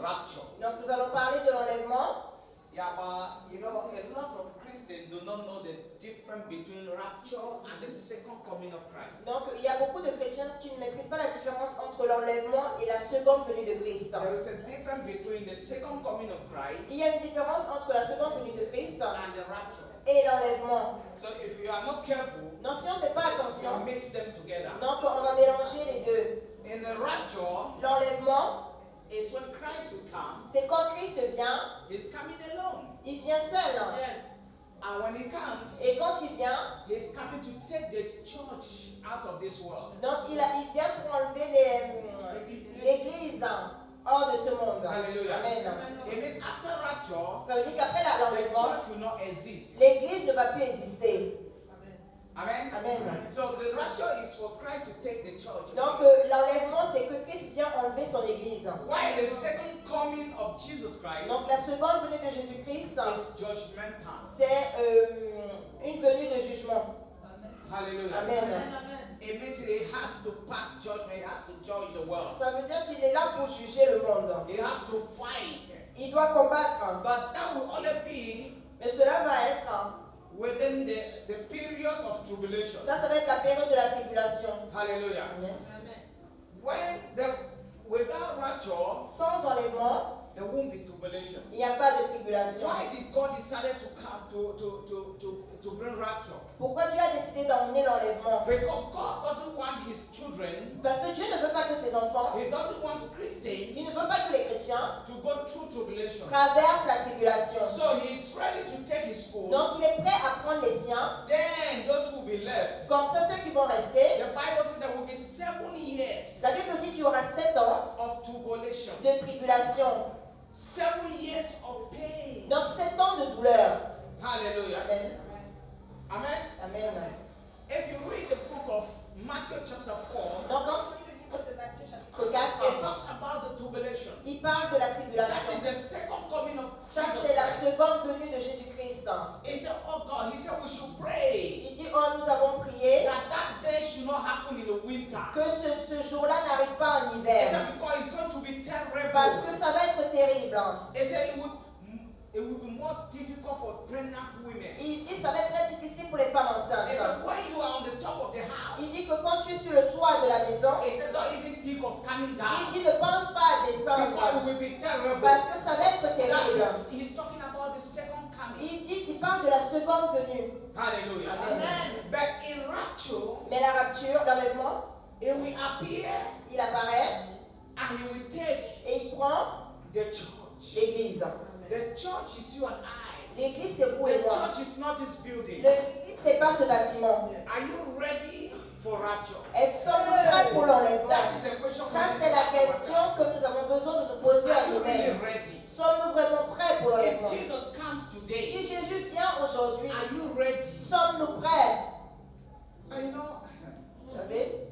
S4: rapture.
S2: Donc nous allons parler de l'enlèvement.
S4: Yeah, but you know, a lot of Christians do not know the difference between rapture and the second coming of Christ.
S2: Donc il y a beaucoup de chrétiens qui ne maîtrisent pas la différence entre l'enlèvement et la seconde venue de Christ.
S4: There is a difference between the second coming of Christ
S2: Il y a une différence entre la seconde venue de Christ
S4: and the rapture.
S2: et l'enlèvement.
S4: So if you are not careful,
S2: Donc si on ne fait pas
S4: you
S2: attention,
S4: mix them together.
S2: donc on va mélanger les deux.
S4: In the rapture
S2: L'enlèvement,
S4: is when Christ will come.
S2: c'est quand Christ vient,
S4: He's coming alone.
S2: il vient seul.
S4: And when he comes,
S2: Et quand il vient,
S4: he's coming to take the church out of this world.
S2: donc il vient pour enlever l'Église hors de ce monde.
S4: Hallelujah.
S2: Amen.
S4: Even after rapture,
S2: Ça veut dire qu'après
S4: the
S2: l'enlèvement,
S4: church will not exist.
S2: l'Église ne va plus exister.
S4: Amen.
S2: Amen.
S4: So the rapture is for Christ to take the church.
S2: Donc l'enlèvement, c'est que Christ vient enlever son Église.
S4: Why the second coming of Jesus Christ
S2: Donc la seconde venue de Jésus-Christ,
S4: is judgmental.
S2: c'est une venue de jugement.
S4: Hallelujah.
S2: Amen.
S4: It means he has to pass judgment. He has to judge the world.
S2: Ça veut dire qu'il est là pour juger le monde.
S4: He has to fight.
S2: Il doit combattre.
S4: But that will only be
S2: Mais cela va être,
S4: within the period of tribulation.
S2: ça va être la période de la tribulation.
S4: Hallelujah.
S2: Amen.
S4: without rapture,
S2: Sans enlèvement,
S4: there won't be tribulation.
S2: il n'y a pas de tribulation.
S4: Why did God decide to come to bring rapture?
S2: Pourquoi Dieu a décidé d'emmener l'enlèvement?
S4: Because God doesn't want His children,
S2: Parce que Dieu ne veut pas que ses enfants,
S4: He doesn't want
S2: il ne
S4: Christians
S2: veut pas que les chrétiens
S4: to go through tribulation.
S2: traversent la tribulation.
S4: So He's ready to take His own.
S2: Donc il est prêt à prendre les siens.
S4: Then those who will be left,
S2: Comme ça, ceux qui vont rester,
S4: the Bible says there will be 7 years
S2: la Bible dit qu'il y aura 7 ans
S4: of tribulation,
S2: de tribulation.
S4: 7 years of pain.
S2: Donc 7 ans de douleur.
S4: Hallelujah.
S2: Amen.
S4: Amen.
S2: Amen.
S4: If you read the book of Matthew chapter 4,
S2: Donc quand on lit le livre de Matthieu chapitre 4,
S4: it talks about the tribulation.
S2: il parle de la
S4: That
S2: tribulation.
S4: is the second coming of
S2: Ça,
S4: Jesus
S2: c'est la
S4: Christ.
S2: seconde venue de Jésus-Christ.
S4: He said, oh God, he said we should pray
S2: Il dit, oh, nous avons prié
S4: that day should not happen in the winter.
S2: que ce jour-là n'arrive pas en
S4: He
S2: hiver.
S4: said because it's going to be terrible.
S2: Parce que ça va être terrible.
S4: He said it would be more difficult for pregnant women.
S2: Il dit, ça va être très difficile pour les femmes
S4: He
S2: enceintes.
S4: said when you are on the top of the house,
S2: Il dit que quand tu es sur le toit de la maison,
S4: he said don't even think of coming
S2: il
S4: down
S2: dit, ne pense pas à
S4: because
S2: descendre.
S4: it will be terrible.
S2: Parce que ça va être
S4: That
S2: terrible.
S4: is, he's talking about the second coming.
S2: Il parle de la seconde venue.
S4: Hallelujah.
S2: Amen.
S4: But in rapture,
S2: Mais la rapture, l'enlèvement,
S4: it will appear
S2: il apparaît
S4: and he will take
S2: et il prend
S4: the church.
S2: l'église.
S4: The church is you and I.
S2: L'église, c'est vous
S4: The
S2: et moi.
S4: church is not this building.
S2: L'église, c'est pas ce bâtiment.
S4: Are you ready for rapture?
S2: Sommes-nous prêts pour l'enlèvement?
S4: That is a question for
S2: Ça,
S4: you
S2: c'est
S4: to
S2: la
S4: ask
S2: question
S4: yourself.
S2: que nous avons besoin de nous poser à
S4: Are you really
S2: nous-mêmes.
S4: ready?
S2: Sommes-nous vraiment prêts pour l'enlèvement?
S4: If Jesus comes
S2: Si
S4: today,
S2: Jésus vient aujourd'hui,
S4: are you ready?
S2: sommes-nous prêts?
S4: And you know,
S2: Vous savez?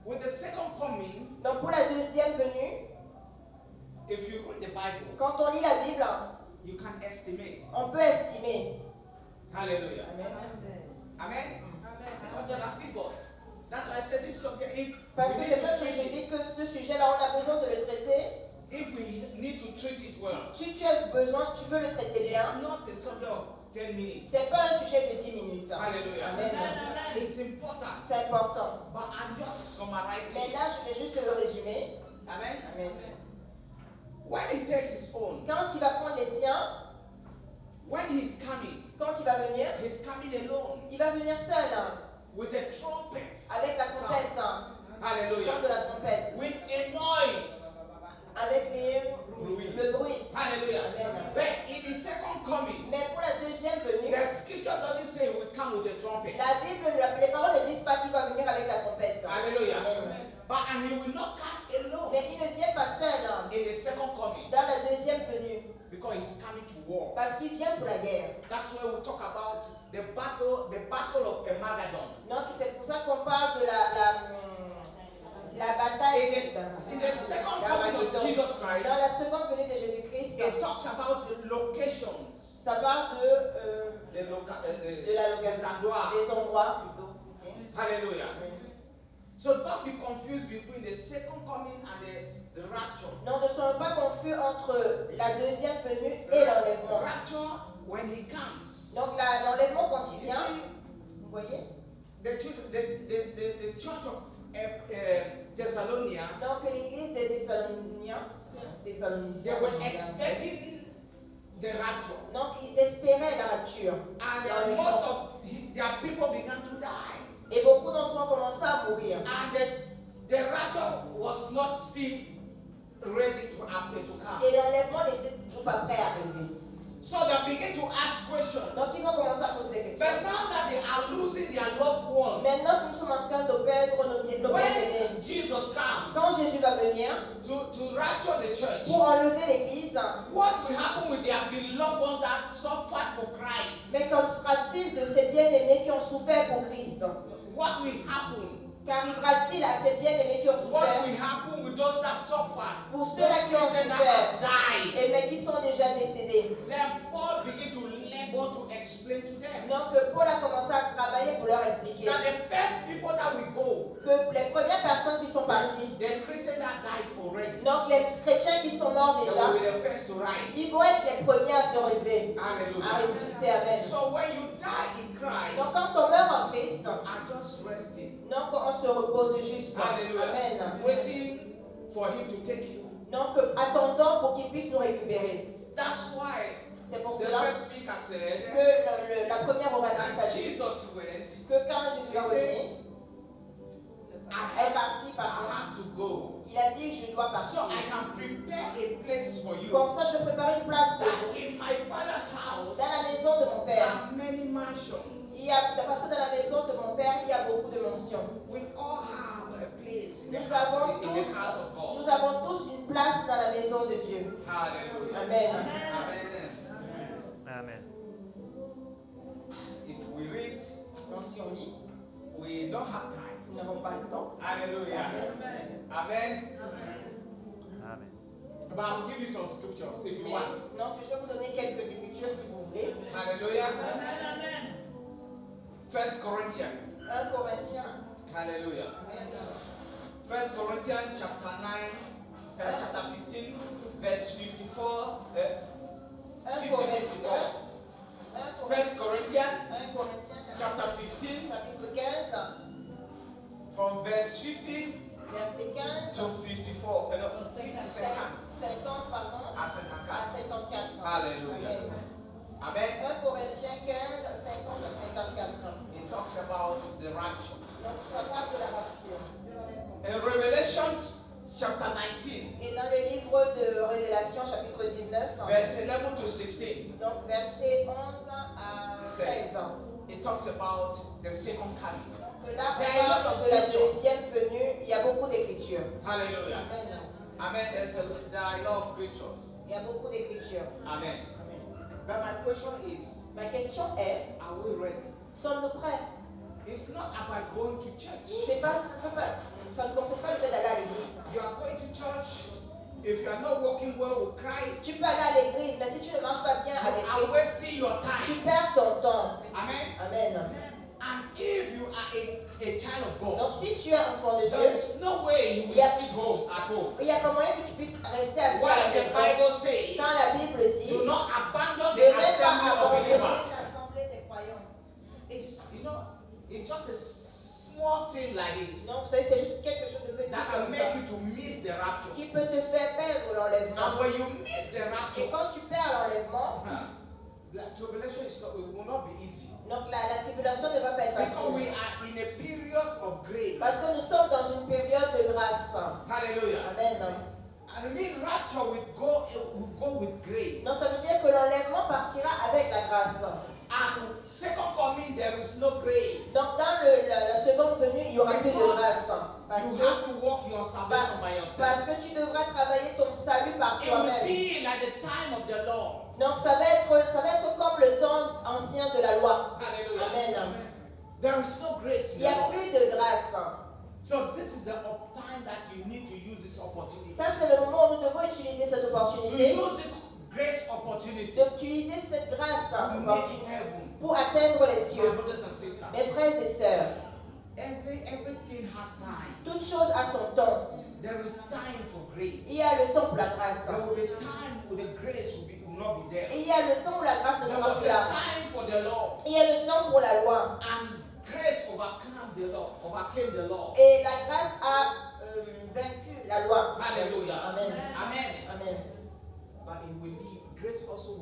S4: with the second coming,
S2: Donc pour la deuxième venue,
S4: if you read the Bible,
S2: quand on lit la Bible,
S4: you can estimate.
S2: on peut estimer.
S4: Hallelujah.
S2: Amen.
S4: Amen. Because there are figures. That's why I said this subject. If
S2: Parce
S4: we
S2: que
S4: need
S2: c'est ça
S4: to
S2: que je
S4: treat
S2: dis
S4: it,
S2: que ce sujet-là, on a besoin de le traiter.
S4: if we need to treat it well,
S2: Si tu as besoin, tu veux le traiter bien.
S4: it's not a subject of 10 minutes.
S2: C'est pas un sujet de 10 minutes.
S4: Hallelujah.
S2: Amen.
S4: It's important.
S2: C'est important.
S4: But I'm just summarizing.
S2: Mais là, je vais juste le résumer.
S4: Amen.
S2: Amen.
S4: When he takes his own,
S2: Quand il va prendre les siens,
S4: when he's coming,
S2: quand il va venir,
S4: he's coming alone
S2: il va venir seul,
S4: with a trumpet.
S2: avec la trompette, le son de
S4: Hallelujah.
S2: la trompette,
S4: With a noise.
S2: avec le bruit.
S4: Hallelujah.
S2: Amen.
S4: But in the second coming,
S2: Mais pour la deuxième venue,
S4: the scripture doesn't say he will come with a trumpet.
S2: la Bible, les paroles ne disent pas qu'il va venir avec la trompette.
S4: Hallelujah.
S2: Amen.
S4: But and he will not come alone
S2: Mais il ne vient pas seul
S4: in the second coming
S2: dans la deuxième venue,
S4: because he's coming to war.
S2: parce qu'il vient pour la guerre.
S4: That's why we talk about the battle of Armageddon.
S2: Donc c'est pour ça qu'on parle de la bataille
S4: In the second coming of
S2: d'Armageddon.
S4: Jesus
S2: Dans
S4: Christ,
S2: la seconde venue de Jésus-Christ,
S4: it talks about the locations,
S2: ça parle de
S4: the
S2: la localisation,
S4: endroits.
S2: des endroits plutôt. Ok.
S4: Hallelujah.
S2: Amen.
S4: So don't be confused between the second coming and the rapture.
S2: Donc ne soyons pas confus entre la deuxième venue et l'enlèvement.
S4: Rapture, when he comes,
S2: Donc l'enlèvement quand il
S4: you
S2: vient,
S4: see,
S2: vous voyez,
S4: the church of Thessalonica,
S2: donc l'église des Thessaloniciens,
S4: they were expecting the rapture.
S2: donc ils espéraient la rapture.
S4: And most of their people began to die.
S2: Et beaucoup d'entre eux ont commencé à mourir.
S4: And the rapture was not still ready to come.
S2: Et l'enlèvement n'était toujours pas prêt à arriver.
S4: So they begin to ask questions.
S2: Donc ils ont commencé à poser des questions.
S4: But now that they are losing their loved ones,
S2: Maintenant que nous sommes en train de perdre nos bien-aimés,
S4: when Jesus comes
S2: quand Jésus va venir
S4: to rapture the church,
S2: pour enlever l'église,
S4: what will happen with their beloved ones that suffered for Christ?
S2: mais qu'en sera-t-il de ces bien-aimés qui ont souffert pour Christ?
S4: What will happen?
S2: Qu'arrivera-t-il à ces bien-aimés qui ont
S4: What
S2: souffert?
S4: will happen with those that suffered?
S2: Pour
S4: Those
S2: ceux-là qui ont
S4: Christians that
S2: souffert,
S4: have died.
S2: et mais qui sont déjà décédés.
S4: Then Paul began to labor to explain to them
S2: Donc Paul a commencé à travailler pour leur expliquer
S4: that the first people that will go
S2: que les premières personnes qui sont parties,
S4: the Christians that died already,
S2: donc les chrétiens qui sont morts
S4: they
S2: déjà,
S4: will be the first to rise.
S2: ils vont être les premiers à se relever, à
S4: Hallelujah.
S2: ressusciter. Amen.
S4: So when you die in
S2: Donc
S4: Christ,
S2: quand on meurt en Christ,
S4: you are just resting,
S2: donc on se repose juste.
S4: Hallelujah.
S2: Amen.
S4: waiting for Him to take you.
S2: Donc attendons pour qu'il puisse nous récupérer.
S4: That's why
S2: C'est pour
S4: the
S2: cela
S4: first speaker said
S2: que la première oratrice a
S4: that
S2: dit
S4: Jesus went,
S2: que quand Jésus est revenu, est parti
S4: I
S2: par
S4: have to go
S2: il a dit je dois
S4: so
S2: partir.
S4: I can prepare a place for you.
S2: Comme ça je prépare une place pour
S4: That
S2: vous.
S4: in my Father's house
S2: Dans la maison de mon
S4: there
S2: père,
S4: are many mansions.
S2: parce que dans la maison de mon père, il y a beaucoup de mentions.
S4: We all have a place in the
S2: Nous
S4: house,
S2: avons
S4: in the house of
S2: tous, nous
S4: God.
S2: avons tous une place dans la maison de Dieu.
S4: Hallelujah.
S2: Amen.
S4: Amen.
S3: Amen.
S4: If we read,
S2: Donc si on lit,
S4: we don't have time.
S2: nous n'avons pas le temps.
S4: Hallelujah. Amen.
S3: Amen.
S4: But I'll give you some scriptures if you
S2: Mais,
S4: want.
S2: donc je vais vous donner quelques écritures si vous voulez.
S4: Hallelujah. 1 Corinthians.
S2: 1 Corinthiens.
S4: Hallelujah. 1 Corinthians chapter 9, chapter 15, verse 54.
S2: 1
S4: 54. 1 Corinthians
S2: 1 Corinthiens
S4: chapter 15,
S2: chapitre 15,
S4: from verse 50
S2: verset 15,
S4: to 54. 52nd.
S2: 50 pardon,
S4: À
S2: à
S4: 54.
S2: 54.
S4: Hallelujah.
S2: Amen.
S4: Amen.
S2: 1 Corinthiens 15, 50 à 54.
S4: It talks about the rapture.
S2: Donc ça parle de la rapture.
S4: In Revelation chapter 19,
S2: Et dans le livre de Révélation chapitre 19,
S4: verse 11 to 16,
S2: donc verset 11 à 16.
S4: it talks about the second coming.
S2: Donc là,
S4: There are a lot
S2: on
S4: of
S2: parle de la
S4: scriptures.
S2: deuxième venue, il y a beaucoup d'écritures.
S4: Hallelujah.
S2: Amen.
S4: Amen. There are a lot of scriptures.
S2: Il y a beaucoup d'écritures.
S4: Amen.
S2: Amen.
S4: But my question is,
S2: Ma question est,
S4: are we ready?
S2: sommes-nous prêts?
S4: It's not about going to church.
S2: Ça ne concerne pas le fait d'aller à l'église.
S4: You are going to church. If you are not walking well with Christ,
S2: Tu peux aller à l'église, mais si tu ne marches pas bien
S4: you
S2: avec
S4: are
S2: Christ,
S4: wasting your
S2: tu
S4: time.
S2: perds ton temps.
S4: Amen.
S2: Amen.
S4: And if you are a child of God,
S2: Donc si tu es enfant de
S4: there
S2: Dieu,
S4: is no way you will
S2: Yeah.
S4: sit home at home.
S2: il n'y a pas moyen que tu puisses rester assis à
S4: What
S2: la
S4: the
S2: maison.
S4: Bible says,
S2: Quand la Bible dit,
S4: do not abandon
S2: ne
S4: the
S2: même pas
S4: assembly of
S2: abandonner
S4: believers.
S2: l'assemblée des croyants.
S4: It's it's just a small thing like this
S2: Donc vous savez, c'est juste quelque chose de petit
S4: that can
S2: comme
S4: make
S2: ça,
S4: you to miss the rapture.
S2: qui peut te faire perdre l'enlèvement.
S4: And when you miss the
S2: Et
S4: rapture,
S2: quand tu perds l'enlèvement,
S4: the tribulation it will not be easy.
S2: donc la tribulation ne va pas être
S4: Because we
S2: facile.
S4: are in a period of grace.
S2: Parce que nous sommes dans une période de grâce.
S4: Hallelujah.
S2: Amen.
S4: And I mean rapture will go with grace.
S2: Donc ça veut dire que l'enlèvement partira avec la grâce.
S4: And second coming there is no grace.
S2: Donc dans la seconde venue, il n'y aura plus de grâce. Parce
S4: You
S2: que,
S4: have to walk your salvation by yourself.
S2: parce que tu devras travailler ton salut par
S4: It will
S2: toi-même.
S4: be like the time of the law.
S2: Donc ça va être comme le temps ancien de la loi.
S4: Hallelujah.
S2: Amen.
S4: There is no grace
S2: Il
S4: in
S2: n'y
S4: the
S2: a
S4: law.
S2: plus de grâce.
S4: So this is the time that you need to use this opportunity.
S2: Ça c'est le moment où nous devons utiliser cette
S4: To
S2: opportunité,
S4: use this grace opportunity
S2: d'utiliser cette grâce
S4: to make heaven.
S2: pour atteindre les
S4: My
S2: cieux.
S4: brothers and sisters.
S2: Mes frères et sœurs,
S4: Everything has time.
S2: toute chose a son temps.
S4: There is time for grace.
S2: Il y a le temps pour la grâce.
S4: There will be time where the grace will not be there.
S2: Et il y a le temps où la grâce ne
S4: There
S2: sera
S4: was
S2: plus
S4: a
S2: là.
S4: time for the law,
S2: Il y a le temps pour la loi.
S4: and grace overcame the law.
S2: Et la grâce a vaincu la loi.
S4: Hallelujah.
S2: Amen.
S4: Amen.
S2: Amen.
S4: But it will leave. Grace also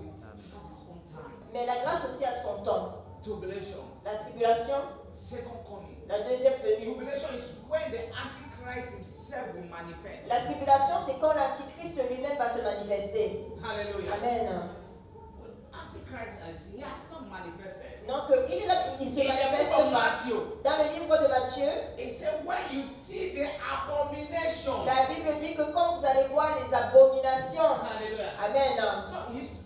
S4: has its own time.
S2: Mais la grâce aussi a son temps.
S4: Tribulation,
S2: La tribulation,
S4: second coming.
S2: la deuxième venue.
S4: Tribulation is when the Antichrist himself will manifest.
S2: La tribulation, c'est quand l'Antichrist lui-même va se manifester.
S4: Hallelujah.
S2: Amen.
S4: Antichrist, he has not manifested.
S2: Donc, il se
S4: In the
S2: manifeste
S4: book of
S2: pas.
S4: Matthew,
S2: Dans le livre de Matthieu,
S4: it said when you see the abomination.
S2: la Bible dit que quand vous allez voir les abominations,
S4: Hallelujah.
S2: Amen.
S4: So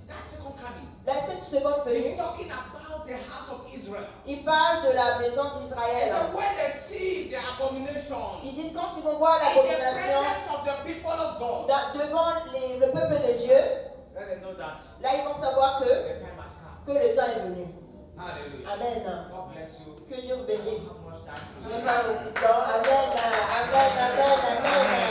S4: that second coming.
S2: Dans cette seconde
S4: He's
S2: venue,
S4: talking about the house of Israel.
S2: il parle de la maison
S4: He
S2: d'Israël.
S4: said when they see the abomination
S2: Ils disent quand ils vont voir
S4: in the
S2: l'abomination
S4: presence of the people of God,
S2: devant le peuple de Dieu,
S4: then they know that
S2: là ils vont savoir
S4: the time has come.
S2: que le temps est venu.
S4: Hallelujah.
S2: Amen.
S4: God bless you.
S2: Que Dieu vous bénisse.
S4: How much time
S2: Je
S4: do
S2: n'ai
S4: you
S2: pas
S4: have?
S2: beaucoup de temps. Amen. Amen. Amen. Amen.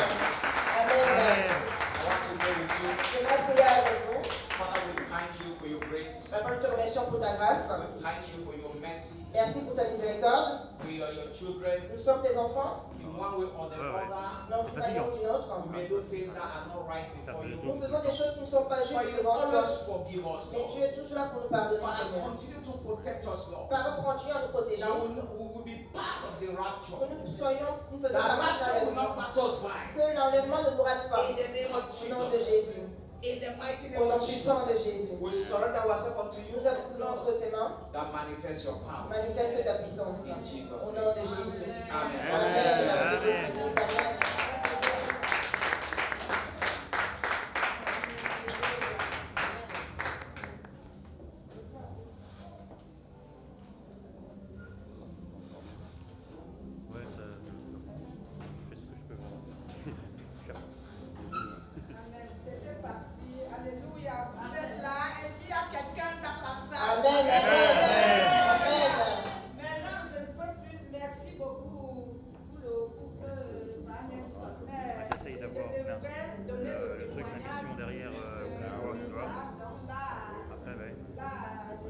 S2: Amen.
S4: I want to pray with you.
S2: Je vais prier avec vous.
S4: Father, we thank you for your grace.
S2: Papa, nous te remercions pour ta grâce.
S4: We thank you for your mercy.
S2: Merci pour ta miséricorde.
S4: We are your children.
S2: Nous sommes tes enfants.
S4: In one way or the other,
S2: Non, d'une manière ou d'une autre.
S4: we may do things that are not right before you.
S2: Nous faisons des choses qui ne sont pas
S4: But
S2: justes
S4: you
S2: devant toi.
S4: always forgive us,
S2: Mais
S4: Lord.
S2: tu es toujours là pour nous pardonner,
S4: Father,
S2: Seigneur.
S4: continue to protect us, Lord.
S2: Papa, continue à nous protéger.
S4: That we will be part of the
S2: Que
S4: rapture.
S2: nous faisons
S4: That
S2: partie de
S4: rapture will
S2: l'enlèvement.
S4: not pass us by.
S2: Que l'enlèvement ne nous rate pas.
S4: In the name of
S2: Au nom de
S4: Jesus.
S2: Jésus.
S4: In the mighty name
S2: Au nom
S4: of
S2: puissant
S4: Jesus.
S2: de Jésus.
S4: We surrender ourselves unto you.
S2: Nous avons entre tes mains.
S4: That manifest your power.
S2: Manifeste ta puissance.
S4: In Jesus'
S2: Au
S4: name.
S2: nom de Jésus.
S4: Amen.
S2: Amen. Que Dieu
S3: Amen.
S2: vous bénisse. Amen.
S3: Ouais, ça, je fais ce que je peux.
S5: Amen. C'était parti. Alléluia. Vous êtes là. Est-ce qu'il y a quelqu'un dans la salle?
S2: Amen. Amen. Amen.
S5: Maintenant, je ne peux plus. Merci beaucoup pour le couple Vanessa. Mais je
S3: J'essaye d'avoir
S5: devrais donner le
S3: le truc
S5: témoignage.
S3: d'intuition derrière,
S5: plus,
S3: tu
S5: de
S3: vois.
S5: ça. Donc là,
S3: Après, ouais.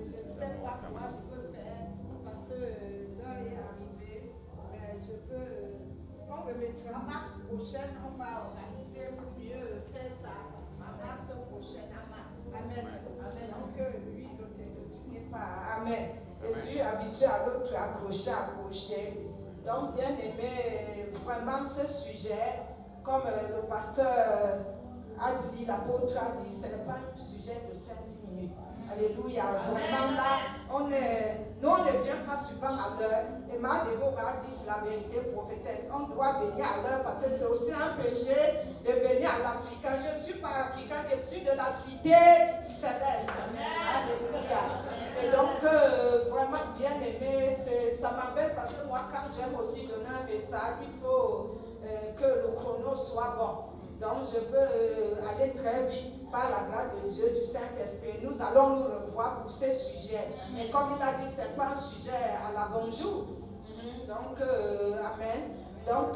S5: je ne sais pas comment je peux faire parce que l'heure est arrivée. Mais je peux. On remettra mars prochaine, on va organiser pour mieux faire ça. En mars prochaine, amen. Amen. Donc lui, l'autre, tu n'es pas. Amen. Je suis habituée à l'autre accrocher. Donc, bien aimé, vraiment ce sujet, comme le pasteur a dit, l'apôtre a dit, ce n'est pas un sujet de 5 minutes. Alléluia. Vraiment là, nous on ne vient pas souvent à l'heure. Et ma Déborah dit la vérité prophétesse. On doit venir à l'heure parce que c'est aussi un péché de venir à l'Africain. Je ne suis pas africain, je suis de la cité céleste. Alléluia. Et donc, vraiment bien aimé, ça m'appelle parce que moi, quand j'aime aussi donner un message, il faut que le chrono soit bon. Donc, je veux aller très vite par la grâce de Dieu, du Saint-Esprit. Nous allons nous revoir pour ces sujets. Mais comme il a dit, ce n'est pas un sujet à la bonjour. Donc, amen. Donc,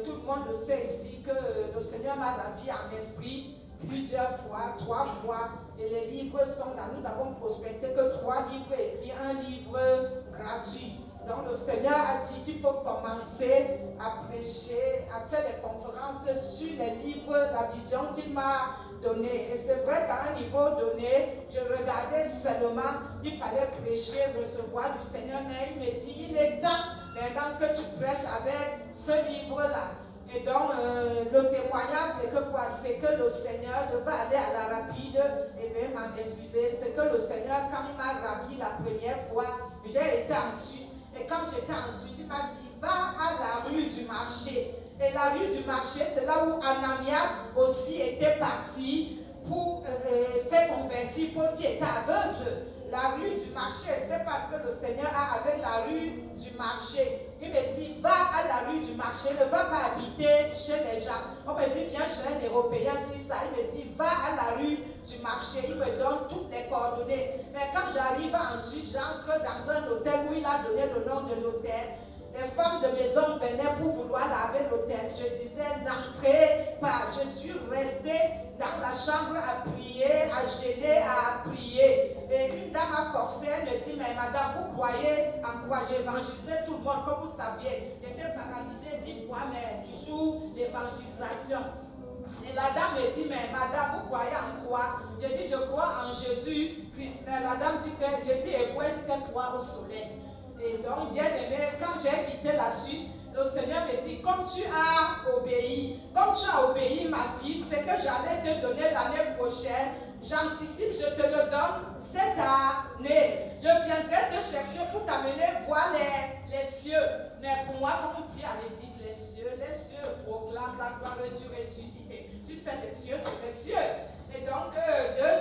S5: tout le monde le sait ici que le Seigneur m'a ravi en esprit plusieurs fois, 3 fois. Et les livres sont là. Nous avons prospecté que 3 livres écrits, un livre gratuit. Donc le Seigneur a dit qu'il faut commencer à prêcher, à faire des conférences sur les livres, la vision qu'il m'a donnée. Et c'est vrai qu'à un niveau donné, je regardais seulement qu'il fallait prêcher, recevoir du Seigneur, mais il me dit, il est temps maintenant que tu prêches avec ce livre-là. Et donc, le témoignage, c'est que quoi? C'est que le Seigneur, je vais aller à la rapide, et bien m'en excuser, c'est que le Seigneur, quand il m'a ravi la première fois, j'ai été en Suisse. Et quand j'étais en Suisse, il m'a dit, va à la rue du marché. Et la rue du marché, c'est là où Ananias aussi était parti pour faire convertir Paul qui était aveugle. La rue du marché, c'est parce que le Seigneur a avec la rue du marché. Il me dit, va à la rue du marché, ne va pas habiter chez les gens. On me dit, viens chez un Européen, si ça. Il me dit, va à la rue du marché. Il me donne toutes les coordonnées. Mais quand j'arrive ensuite, j'entre dans un hôtel où il a donné le nom de l'hôtel. Les femmes de maison venaient pour vouloir laver l'hôtel. Je disais, n'entrez pas. Je suis restée dans la chambre à prier, à gêner, à prier. Et une dame a forcé, elle me dit, mais madame, vous croyez en quoi? J'évangélisais tout le monde, comme vous saviez. J'étais paralysée 10 fois, mais toujours l'évangélisation. Et la dame me dit, mais madame, vous croyez en quoi? Je dis, je crois en Jésus-Christ. Mais la dame dit que, je dis, et vous, elle dit qu'elle croit au soleil. Et donc, bien aimé, quand j'ai quitté la Suisse, le Seigneur me dit, comme tu as obéi, ma fille, c'est que j'allais te donner l'année prochaine. J'anticipe, je te le donne cette année. Je viendrai te chercher pour t'amener voir les cieux. Mais pour moi, quand on prie à l'église, les cieux proclament la gloire de Dieu ressuscité. Tu sais, les cieux, c'est les cieux. Et donc, 2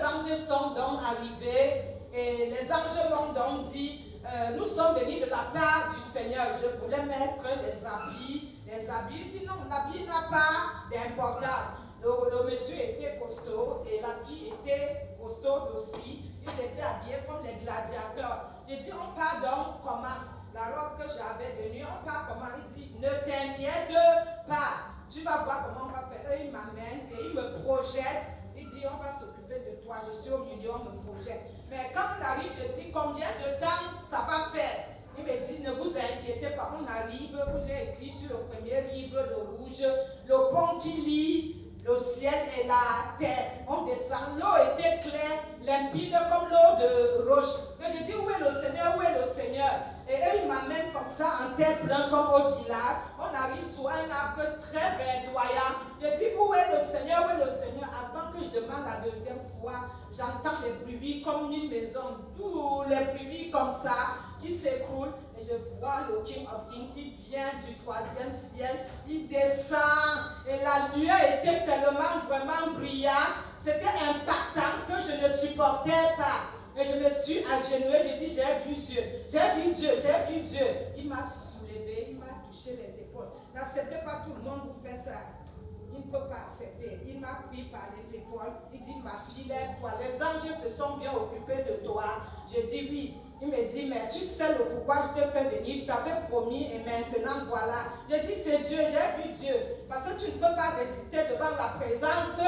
S5: anges sont donc arrivés. Et les anges m'ont donc dit, nous sommes venus de la part du Seigneur. Je voulais mettre les habits. Il dit non, l'habit n'a pas d'importance. Le monsieur était costaud et la fille était costaud. costauds aussi. Ils étaient habillés comme les gladiateurs. J'ai dit, on part donc comment? La robe que j'avais de nuit, on part comment? Il dit, ne t'inquiète pas. Tu vas voir comment on va faire. Eux, ils m'amènent et ils me projettent. Il dit, on va s'occuper de toi. Je suis au milieu, on me projette. Mais quand on arrive, je dis, combien de temps ça va faire? Il me dit, ne vous inquiétez pas, on arrive, où j'ai écrit sur le premier livre, le rouge, le pont qui lie le ciel et la terre. On descend, l'eau était claire, limpide comme l'eau de roche. Et je dis, où est le Seigneur, où est le Seigneur? Et eux, ils m'amènent comme ça en terre pleine comme au village. On arrive sous un arbre très verdoyant. Je dis, où est le Seigneur, où est le Seigneur? Avant que je demande la deuxième fois, j'entends les bruits comme une maison, tous les bruits comme ça qui s'écroulent. Et je vois le King of Kings qui vient du troisième ciel. Il descend et la lueur était tellement vraiment brillante. C'était impactant que je ne supportais pas. Et je me suis agenouillée, j'ai dit, j'ai vu Dieu, j'ai vu Dieu, j'ai vu Dieu. Il m'a soulevé, il m'a touché les épaules. N'acceptez pas, tout le monde vous fait ça. Il ne faut pas accepter. Il m'a pris par les épaules. Il dit, ma fille, lève-toi. Les anges se sont bien occupés de toi. Je dis oui. Il me dit, mais tu sais le pourquoi je t'ai fait venir. Je t'avais promis et maintenant voilà. Je dis, c'est Dieu, j'ai vu Dieu. Parce que tu ne peux pas résister devant la présence,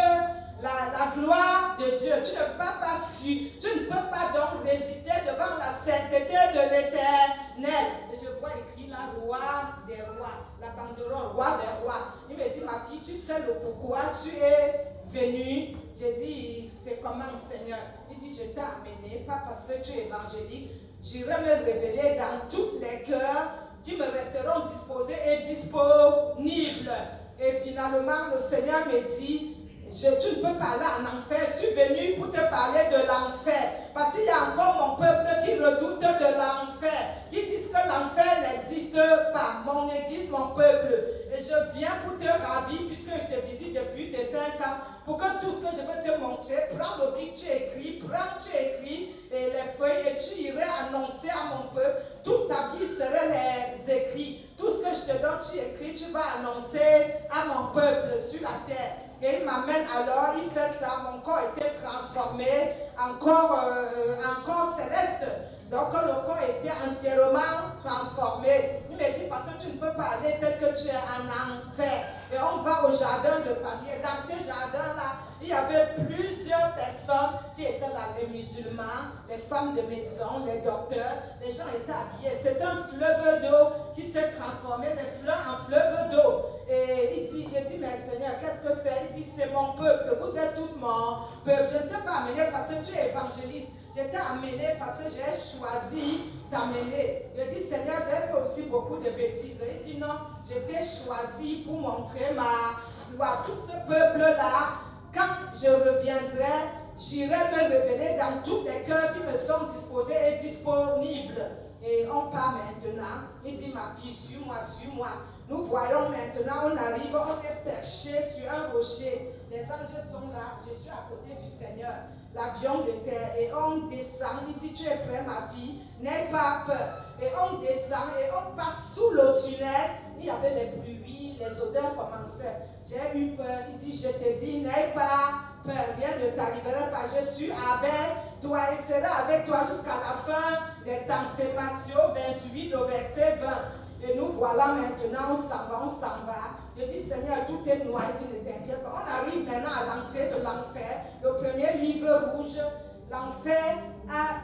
S5: la gloire de Dieu. Tu ne peux pas tu ne peux pas donc résister devant la sainteté de l'Éternel. Et je vois écrit là, roi des rois, la banderole, roi des rois. Il me dit, ma fille, tu sais le pourquoi tu es venue. J'ai dit, c'est comment, Seigneur? Il dit, je t'ai amené, pas parce que tu es évangélique. J'irai me révéler dans tous les cœurs qui me resteront disposés et disponibles. Et finalement, le Seigneur me dit, tu ne peux pas aller en enfer. Je suis venu pour te parler de l'enfer. Parce qu'il y a encore mon peuple qui redoute de l'enfer. Qui disent que l'enfer n'existe pas. Mon église, mon peuple. Et je viens pour te ravir puisque je te visite depuis tes 5 ans. Pour que tout ce que je veux te montrer, prends le bic, tu écris, et les feuilles et tu irais annoncer à mon peuple. Toute ta vie serait les écrits. Tout ce que je te donne, tu écris, tu vas annoncer à mon peuple sur la terre. Et il m'amène alors, il fait ça, mon corps était transformé en corps céleste. Donc le corps était entièrement transformé. Il me dit, parce que tu ne peux pas aller tel que tu es en enfer. Et on va au jardin de Pamiers. Dans ce jardin-là, il y avait plusieurs personnes qui étaient là, les musulmans, les femmes de maison, les docteurs. Les gens étaient habillés. C'est un fleuve d'eau qui s'est transformé, les fleurs en fleuve d'eau. Et il dit, j'ai dit, mais Seigneur, qu'est-ce que c'est? Il dit, c'est mon peuple, vous êtes tous mon peuple. Je ne t'ai pas amené parce que tu es évangéliste. Je t'ai amené parce que j'ai choisi t'amener. Je dis, Seigneur, j'ai fait aussi beaucoup de bêtises. Il dit, non, je t'ai choisi pour montrer ma gloire. Tout ce peuple-là, quand je reviendrai, j'irai me révéler dans tous les cœurs qui me sont disposés et disponibles. Et on part maintenant. Il dit, ma fille, suis-moi, suis-moi. Nous voyons maintenant, on arrive, on est perché sur un rocher. Les anges sont là, je suis à côté du Seigneur, l'avion de terre, et on descend. Il dit, tu es prêt, ma fille, n'aie pas peur. Et on descend et on passe sous le tunnel. Il y avait les bruits, les odeurs commençaient. J'ai eu peur. Il dit, je te dis, n'aie pas peur, rien ne t'arrivera pas. Je suis avec toi et serai avec toi jusqu'à la fin des temps. C'est Matthieu 28, au verset 20. Et nous voilà maintenant, on s'en va. Je dis, Seigneur, tout est noir, il dit, ne t'inquiète pas. On arrive maintenant à l'entrée de l'enfer. Le premier livre rouge, l'enfer a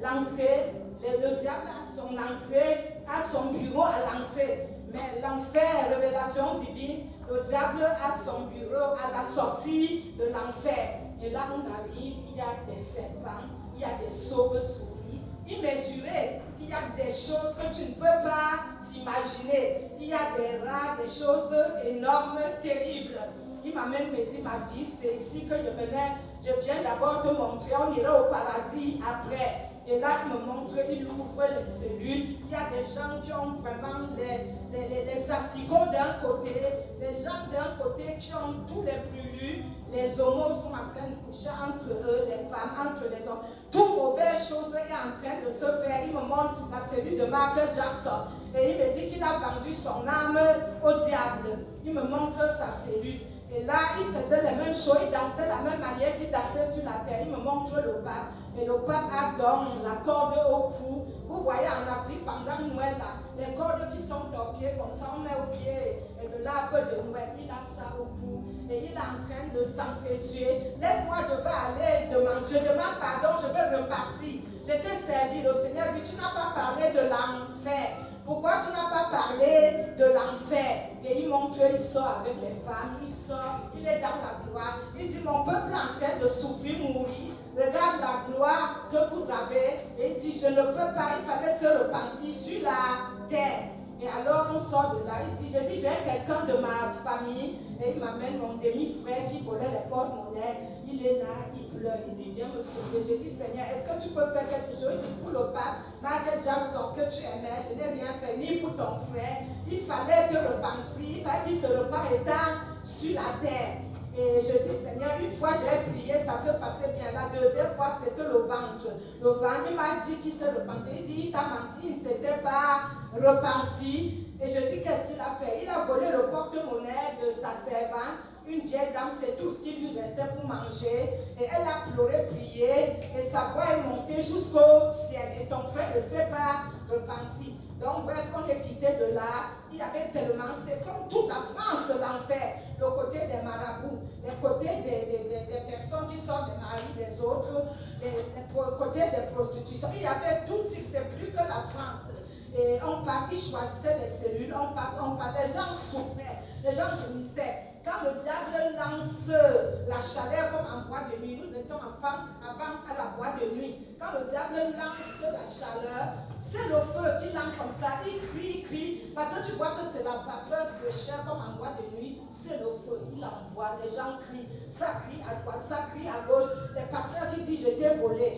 S5: l'entrée. Le diable a son entrée, a son bureau à l'entrée. Mais l'enfer, révélation divine, le diable a son bureau à la sortie de l'enfer. Et là, on arrive, il y a des serpents, il y a des sauves-souris. Immesuré, il y a des choses que tu ne peux pas t'imaginer. Il y a des rats, des choses énormes, terribles. Il m'amène, me dit, ma vie, c'est ici que je viens d'abord te montrer, on ira au paradis après. Et là, il me montre, il ouvre les cellules. Il y a des gens qui ont vraiment les asticots d'un côté, les gens d'un côté qui ont tous les brûlures. Les homos sont en train de coucher entre eux, les femmes, entre les hommes. Toute mauvaise chose est en train de se faire. Il me montre la cellule de Michael Jackson. Et il me dit qu'il a vendu son âme au diable. Il me montre sa cellule. Et là, il faisait les mêmes choses, il dansait de la même manière qu'il dansait sur la terre. Il me montre le pape. Et le pape a donc la corde au cou. Vous voyez en Afrique, pendant Noël, là, les cordes qui sont au pied, comme ça, on met au pied et de l'arbre de Noël. Il a ça au cou. Et il est en train de s'entretuer. Laisse-moi, je vais aller demander. Je demande pardon, je vais repartir. Je t'ai servi. Le Seigneur dit, tu n'as pas parlé de l'enfer. Pourquoi tu n'as pas parlé de l'enfer? Et il montre, il sort avec les femmes, il sort, il est dans la gloire. Il dit, mon peuple est en train de souffrir, mourir. Regarde la gloire que vous avez. Et il dit, je ne peux pas, il fallait se repentir sur la terre. Et alors on sort de là, il dit, j'ai quelqu'un de ma famille. Et il m'amène mon demi-frère qui volait les porte-monnaies. Il est là, il pleure, il dit, viens me sauver. Je dis, Seigneur, est-ce que tu peux faire quelque chose? Il dit, pour le pape, Margaret Jackson, que tu aimais, je n'ai rien fait, ni pour ton frère. Il fallait te repentir, il fallait qu'il se repent étant sur la terre. Et je dis, Seigneur, une fois j'ai prié, ça se passait bien. La deuxième fois, c'était le ventre. Le ventre, il m'a dit qu'il s'est repenti. Il dit, il t'a menti, il ne s'était pas repenti. Et je dis, qu'est-ce qu'il a fait? Il a volé le porte-monnaie de sa servante. Une vieille dame, c'est tout ce qui lui restait pour manger. Et elle a pleuré, prié. Et sa voix est montée jusqu'au ciel. Et ton frère ne s'est pas repenti. Donc, bref, on est quitté de là. Il y avait tellement, c'est comme toute la France, l'enfer. Le côté des marabouts, le côté des personnes qui sortent des maris des autres, le côté des prostitutions. Il y avait tout, c'est plus que la France. Et on passe, ils choisissaient les cellules, on passe, les gens souffraient, les gens gémissaient. Quand le diable lance la chaleur comme en boîte de nuit, nous étions enfants avant à la boîte de nuit. Quand le diable lance la chaleur, c'est le feu qui lance comme ça, il crie, parce que tu vois que c'est la vapeur fraîcheur comme en boîte de nuit, c'est le feu, il envoie, les gens crient, ça crie à droite, ça crie à gauche, les pasteurs qui disent je t'ai volé,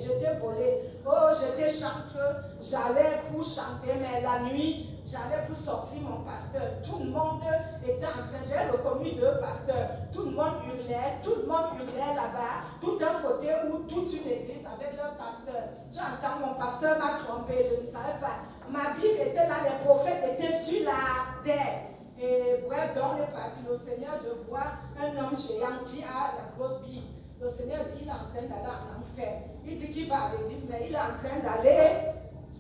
S5: oh j'étais chanteur, j'allais pour chanter, mais la nuit, j'allais pour sortir mon pasteur. Tout le monde était en train, j'ai reconnu deux pasteurs. Tout le monde hurlait là-bas. Tout un côté ou toute une église avec leur pasteur. Tu entends, mon pasteur m'a trompé, je ne savais pas. Ma Bible était là, les prophètes étaient sur la terre. Et bref, donc on est parti. Le Seigneur, je vois un homme géant qui a la grosse Bible. Le Seigneur dit, il est en train d'aller en enfer. Il dit qu'il va à l'église, mais il est en train d'aller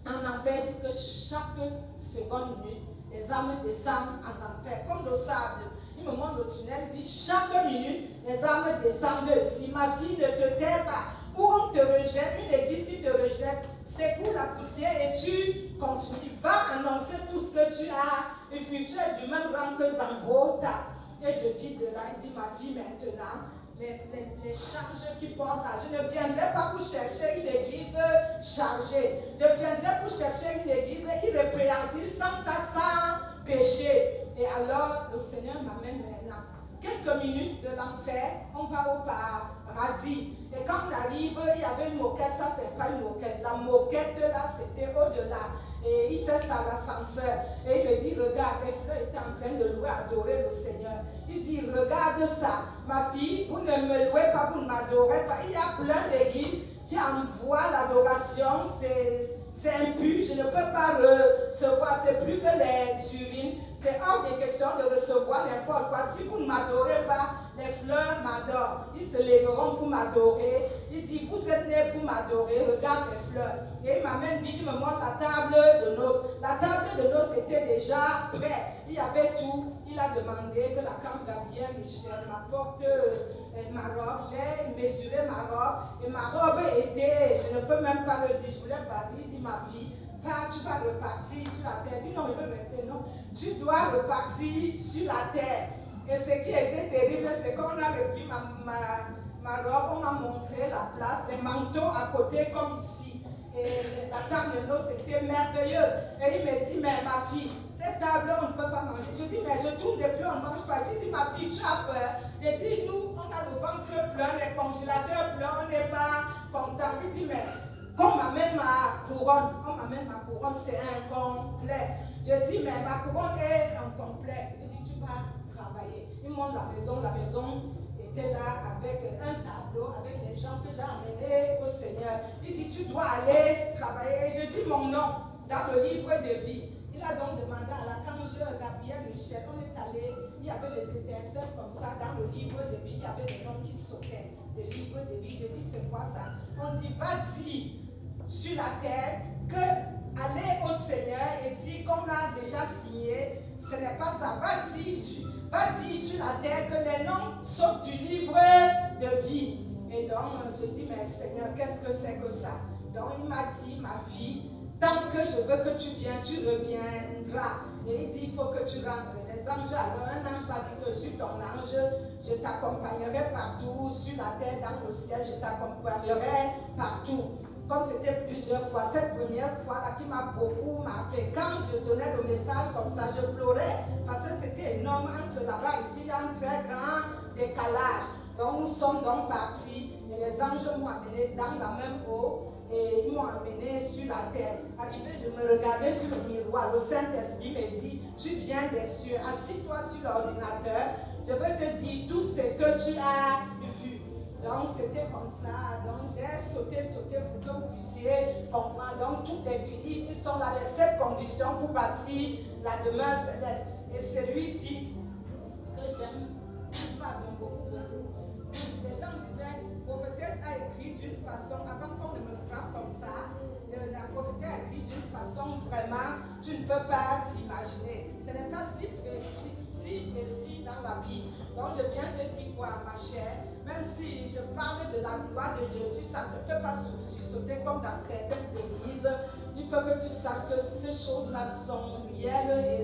S5: en enfer. Il dit que chaque seconde minute, les âmes descendent en enfer, comme le sable. Il me montre le tunnel, il dit chaque minute, les âmes descendent ici. Ma vie ne te tait pas. Ou on te rejette, une église qui te rejette, c'est pour la poussière et tu continues. Va annoncer tout ce que tu as. Et puis tu es du même rang que Zambota. Et je quitte de là, il dit ma vie maintenant. Les charges qui portent là. Je ne viendrai pas pour chercher une église chargée. Je viendrai pour chercher une église irrépréhensible, sans péché. Et alors, le Seigneur m'amène maintenant. Quelques minutes de l'enfer, on va au paradis. Et quand on arrive, il y avait une moquette. Ça, c'est pas une moquette. La moquette, là, c'était au-delà. Et il fait ça à l'ascenseur. Et il me dit, regarde, les fleurs étaient en train de louer, adorer le Seigneur. Il dit, regarde ça. Ma fille, vous ne me louez pas, vous ne m'adorez pas. Il y a plein d'églises qui envoient l'adoration. C'est impur. Je ne peux pas recevoir. C'est plus que les urines. C'est hors des questions de recevoir n'importe quoi. Si vous ne m'adorez pas, les fleurs m'adorent. Ils se lèveront pour m'adorer. Il dit, vous êtes nés pour m'adorer. Regarde les fleurs. Et il m'amène vite, il me montre la table de noces. La table de noces était déjà prête. Il y avait tout. Il a demandé que la camp Gabriel Michel m'apporte ma robe. J'ai mesuré ma robe. Et ma robe était, je ne peux même pas le dire, je voulais partir. Il dit, ma fille, tu vas repartir sur la terre. Il dit, non, il veut rester, non. Tu dois repartir sur la terre. Et ce qui était terrible, c'est qu'on a repris ma robe, on m'a montré la place, les manteaux à côté comme ici. Et la table de noces, c'était merveilleux. Et il me dit, mais ma fille, cette table, on ne peut pas manger. Je dis, mais je tourne depuis, on ne mange pas. Il dit, ma fille, tu as peur. Je dis, nous, on a le ventre plein, les congélateurs pleins, on n'est pas content. Il dit, mais qu'on m'amène ma couronne, c'est incomplet. Je dis, mais ma couronne est incomplète. Il dit, tu vas travailler. Il monte la maison était là avec un tableau, avec les gens que j'ai amenés au Seigneur. Il dit, tu dois aller travailler. Et je dis mon nom dans le livre de vie. Il a donc demandé à l'archange Gabriel, Michel, on est allé, il y avait les étincelles comme ça dans le livre de vie, il y avait des noms qui sautaient, le livre de vie. Je dis c'est quoi ça? On dit vas-y sur la terre, que aller au Seigneur et dire qu'on a déjà signé, ce n'est pas ça. Va-y sur la terre que les noms sautent du livre de vie. Et donc je dis mais Seigneur, qu'est-ce que c'est que ça? Donc il m'a dit ma fille, tant que je veux que tu viennes, tu reviendras. Et il dit, il faut que tu rentres. Les anges, alors un ange m'a dit que sur ton ange, je t'accompagnerai partout, sur la terre, dans le ciel, je t'accompagnerai partout. Comme c'était plusieurs fois, cette première fois-là qui m'a beaucoup marqué. Quand je donnais le message comme ça, je pleurais. Parce que c'était énorme. Entre là-bas, ici, il y a un très grand décalage. Donc nous sommes donc partis. Et les anges m'ont amené dans la même eau. Et ils m'ont amené sur la terre. Arrivé, je me regardais sur le miroir. Le Saint-Esprit me dit, tu viens des cieux, assis-toi sur l'ordinateur. Je vais te dire tout ce que tu as vu. Donc c'était comme ça. Donc j'ai sauté pour que vous puissiez comprendre. Donc toutes les livres qui sont là, les 7 conditions pour bâtir la demeure céleste. Et celui-ci que j'aime, pardon, beaucoup. Les gens disaient, prophétesse a écrit d'une façon, avant qu'on ne me frappe comme ça, la prophétesse a écrit d'une façon vraiment, tu ne peux pas t'imaginer. Ce n'est pas si précis dans la vie. Donc je viens te dire quoi, ma chère, même si je parle de la gloire de Jésus, ça ne te fait pas sursauter comme dans certaines églises. Il faut que tu saches que ces choses-là sont réelles et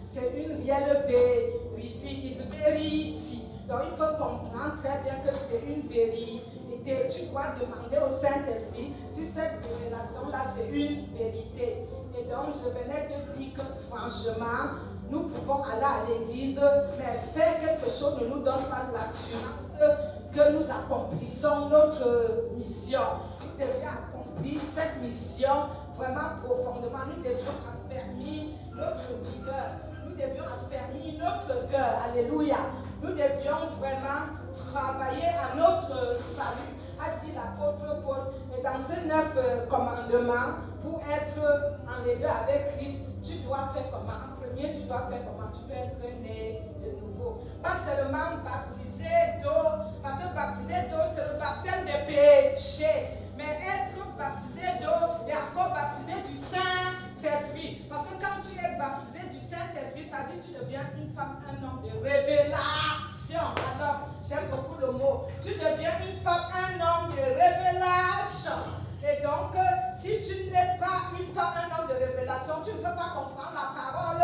S5: c'est une réelle vérité. It's verity. Donc il faut comprendre très bien que c'est une vérité. Tu dois demander au Saint-Esprit si cette révélation-là c'est une vérité. Et donc je venais te dire que franchement, nous pouvons aller à l'église, mais faire quelque chose ne nous donne pas l'assurance que nous accomplissons notre mission. Nous devions accomplir cette mission vraiment profondément. Nous devions affermir notre vigueur. Nous devions affermir notre cœur. Alléluia. Nous devions vraiment travailler à notre salut, a dit l'apôtre Paul. Et dans ces 9 commandements, pour être enlevé avec Christ, tu dois faire comment? En premier, tu dois faire comment? Tu peux être né de nouveau. Pas seulement baptisé d'eau, parce que baptisé d'eau, c'est le baptême des péchés. Mais être baptisé d'eau et encore baptisé du Saint-Esprit. Parce que quand tu es baptisé du Saint-Esprit, ça dit que tu deviens une femme, un homme de révélation. Alors, j'aime beaucoup le mot. Tu deviens une femme, un homme de révélation. Et donc, si tu n'es pas une femme, un homme de révélation, tu ne peux pas comprendre la parole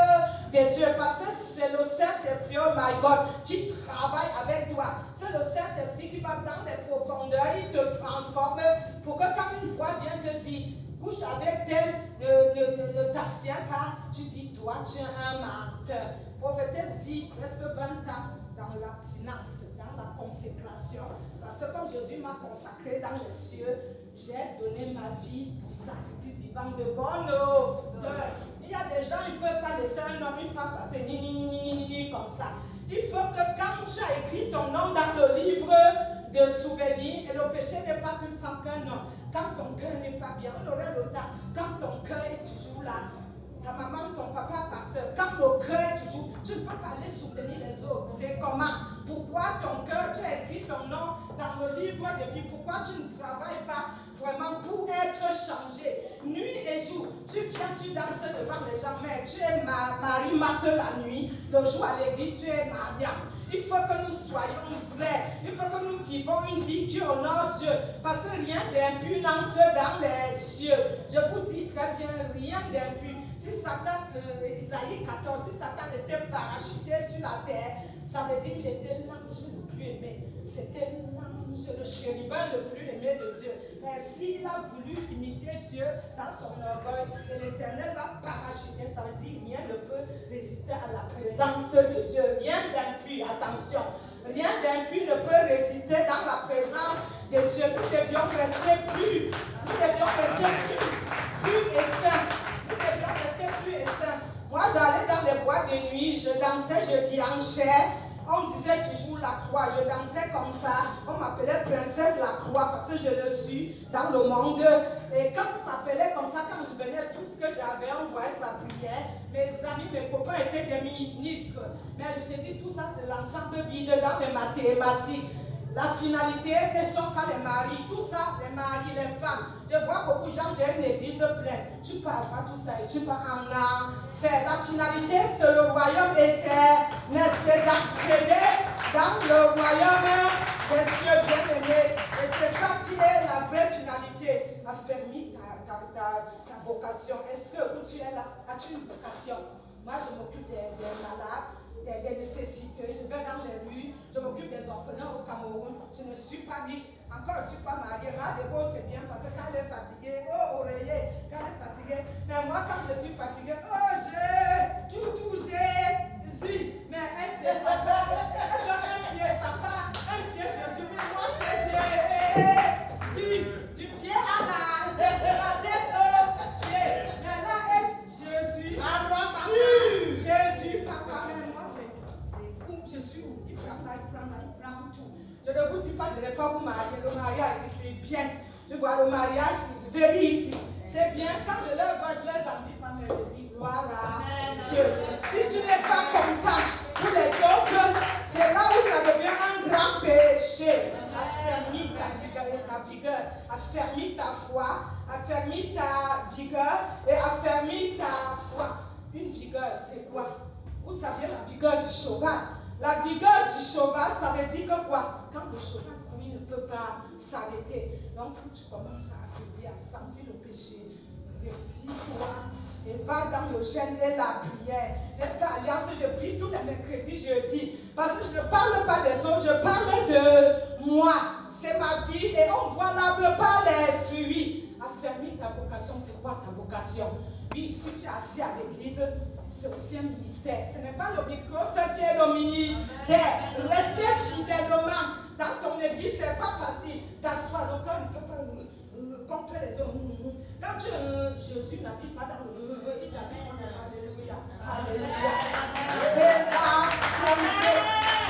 S5: de Dieu. Parce que c'est le Saint-Esprit, oh my God, qui travaille avec toi. C'est le Saint-Esprit qui va dans les profondeurs, il te transforme pour que quand une voix vient te dire, couche avec tel, ne t'abstiens pas, tu dis, toi, tu es un menteur. Prophétesse vit presque 20 ans dans l'abstinence, dans la consécration. Parce que comme Jésus m'a consacré dans les cieux, j'ai donné ma vie pour sacrifice vivant de bonne odeur. Il y a des gens, ils ne peuvent pas laisser un homme, une femme passer ni comme ça. Il faut que quand tu as écrit ton nom dans le livre de souvenirs, et le péché n'est pas qu'une femme, qu'un homme. Quand ton cœur n'est pas bien, on aurait le temps. Quand ton cœur est toujours là, ta maman, ton papa, pasteur, quand le cœur est toujours, tu ne peux pas aller soutenir les autres. C'est comment? Pourquoi ton cœur, tu as écrit ton nom dans le livre de vie? Pourquoi tu ne travailles pas vraiment pour être changé? Nuit et jour, tu viens, tu danses devant les gens, mais tu es Marie Marthe la nuit, le jour à l'église, tu es Mariam. Il faut que nous soyons vrais, il faut que nous vivons une vie qui honore Dieu, parce que rien d'impur n'entre dans les cieux. Je vous dis très bien, rien d'impur. Si Satan, Isaïe 14, si Satan était parachuté sur la terre, ça veut dire qu'il était l'ange le plus aimé. C'était l'ange, le chérubin le plus aimé de Dieu. Mais s'il a voulu imiter Dieu dans son orgueil, et l'Éternel l'a parachuté, ça veut dire rien ne peut résister à la présence de Dieu. Rien d'impur, attention. Rien d'impur ne peut résister dans la présence de Dieu. Nous devions rester purs. Nous devions rester purs et saints. Nous devions rester plus et saints. Moi, j'allais dans les boîtes de nuit, je dansais, je dis en chair. On me disait toujours la croix, je dansais comme ça. On m'appelait princesse la croix. voix parce que je le suis dans le monde. Et quand on m'appelait comme ça, quand je venais, tout ce que j'avais, on voyait sa prière. Mes amis, mes copains étaient des ministres. Mais je te dis, tout ça, c'est l'ensemble vide dans les mathématiques. La finalité, ne sont pas les maris, tout ça, les maris, les femmes. Je vois beaucoup de gens, j'ai une église pleine. Tu parles pas tout ça et tu parles en enfer. La finalité, c'est le royaume éternel, c'est d'accéder dans le royaume des cieux bien-aimés. Et c'est ça qui est la vraie finalité. Affermis ta vocation. Est-ce que où tu es là, as-tu une vocation? Moi, je m'occupe des malades. Des nécessités, je vais dans les rues, je m'occupe des orphelins au Cameroun, je ne suis pas riche, encore je ne suis pas mariée, c'est bien parce que quand elle est fatiguée, oh oreiller, quand elle est fatiguée, mais moi quand je suis fatiguée, oh j'ai tout Jésus, mais elle c'est papa, elle donne un pied papa, un pied Jésus, mais moi c'est Jésus, du pied à la tête au pied, mais là elle, Jésus, Jésus papa, mais moi je suis où? Il prend tout. Je ne vous dis pas de ne pas vous marier. Le mariage, c'est bien. Je vois le mariage, c'est very easy. C'est bien. Quand je les vois, je les invite, ma mère me dit, gloire à Dieu. Si tu n'es pas content pour les autres, c'est là où ça devient un grand péché. Affermis ta vigueur, affermis ta foi, affermis ta vigueur et affermis ta foi. Une vigueur, c'est quoi? Vous savez la vigueur du cheval. La vigueur du cheval, ça veut dire que quoi? Quand le cheval court, il ne peut pas s'arrêter. Donc, quand tu commences à courir, à sentir le péché, retire-toi et va dans le jeûne et la prière. J'ai fait alliance, je prie tous les mercredis, jeudi. Parce que je ne parle pas des autres, je parle de moi. C'est ma vie et on voit l'arbre par les fruits. Affermis ta vocation, c'est quoi ta vocation? Oui, si tu es assis à l'église, c'est aussi un ministère. Ce n'est pas le micro, c'est qui est le ministère. Rester fidèlement dans ton église, ce n'est pas facile. T'asseoir le cœur, ne fait pas contre les autres. Quand Jésus n'habite pas dans le il habite. Alléluia. Alléluia.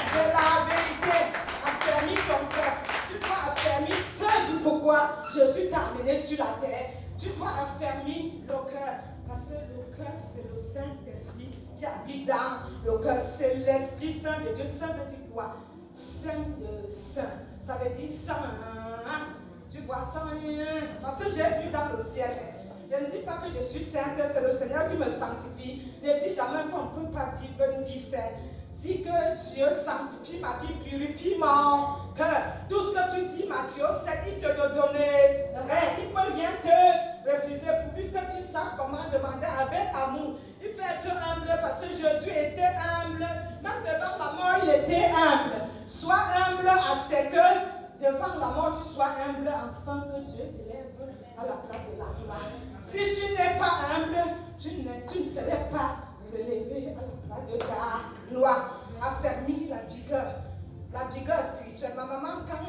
S5: C'est la vérité. Affermis ton cœur. Tu dois affermir ce du pourquoi Jésus t'a amené sur la terre. Tu dois affermir le cœur. Parce que le cœur, c'est le Saint-Esprit qui habite dans le cœur. C'est l'Esprit Saint de Dieu. Saint veut dire quoi? Saint de Saint. Ça veut dire Saint. Tu vois, Saint. Parce que j'ai vu dans le ciel. Je ne dis pas que je suis sainte, c'est le Seigneur qui me sanctifie. Ne dis jamais qu'on ne peut pas vivre une vie sainte. Si que Dieu sanctifie ma vie, purifie mon cœur. Tout ce que tu dis, Matthieu 7, il te le donnerait. Il ne peut rien te refuser pourvu que tu saches comment demander avec amour. Il faut être humble parce que Jésus était humble. Même devant la mort, il était humble. Sois humble à ce que devant la mort, tu sois humble afin que Dieu t'élève à la place de la gloire. Si tu n'es pas humble, tu ne serais pas relevé à la place de ta gloire. Affermis la vigueur spirituelle. Ma maman, quand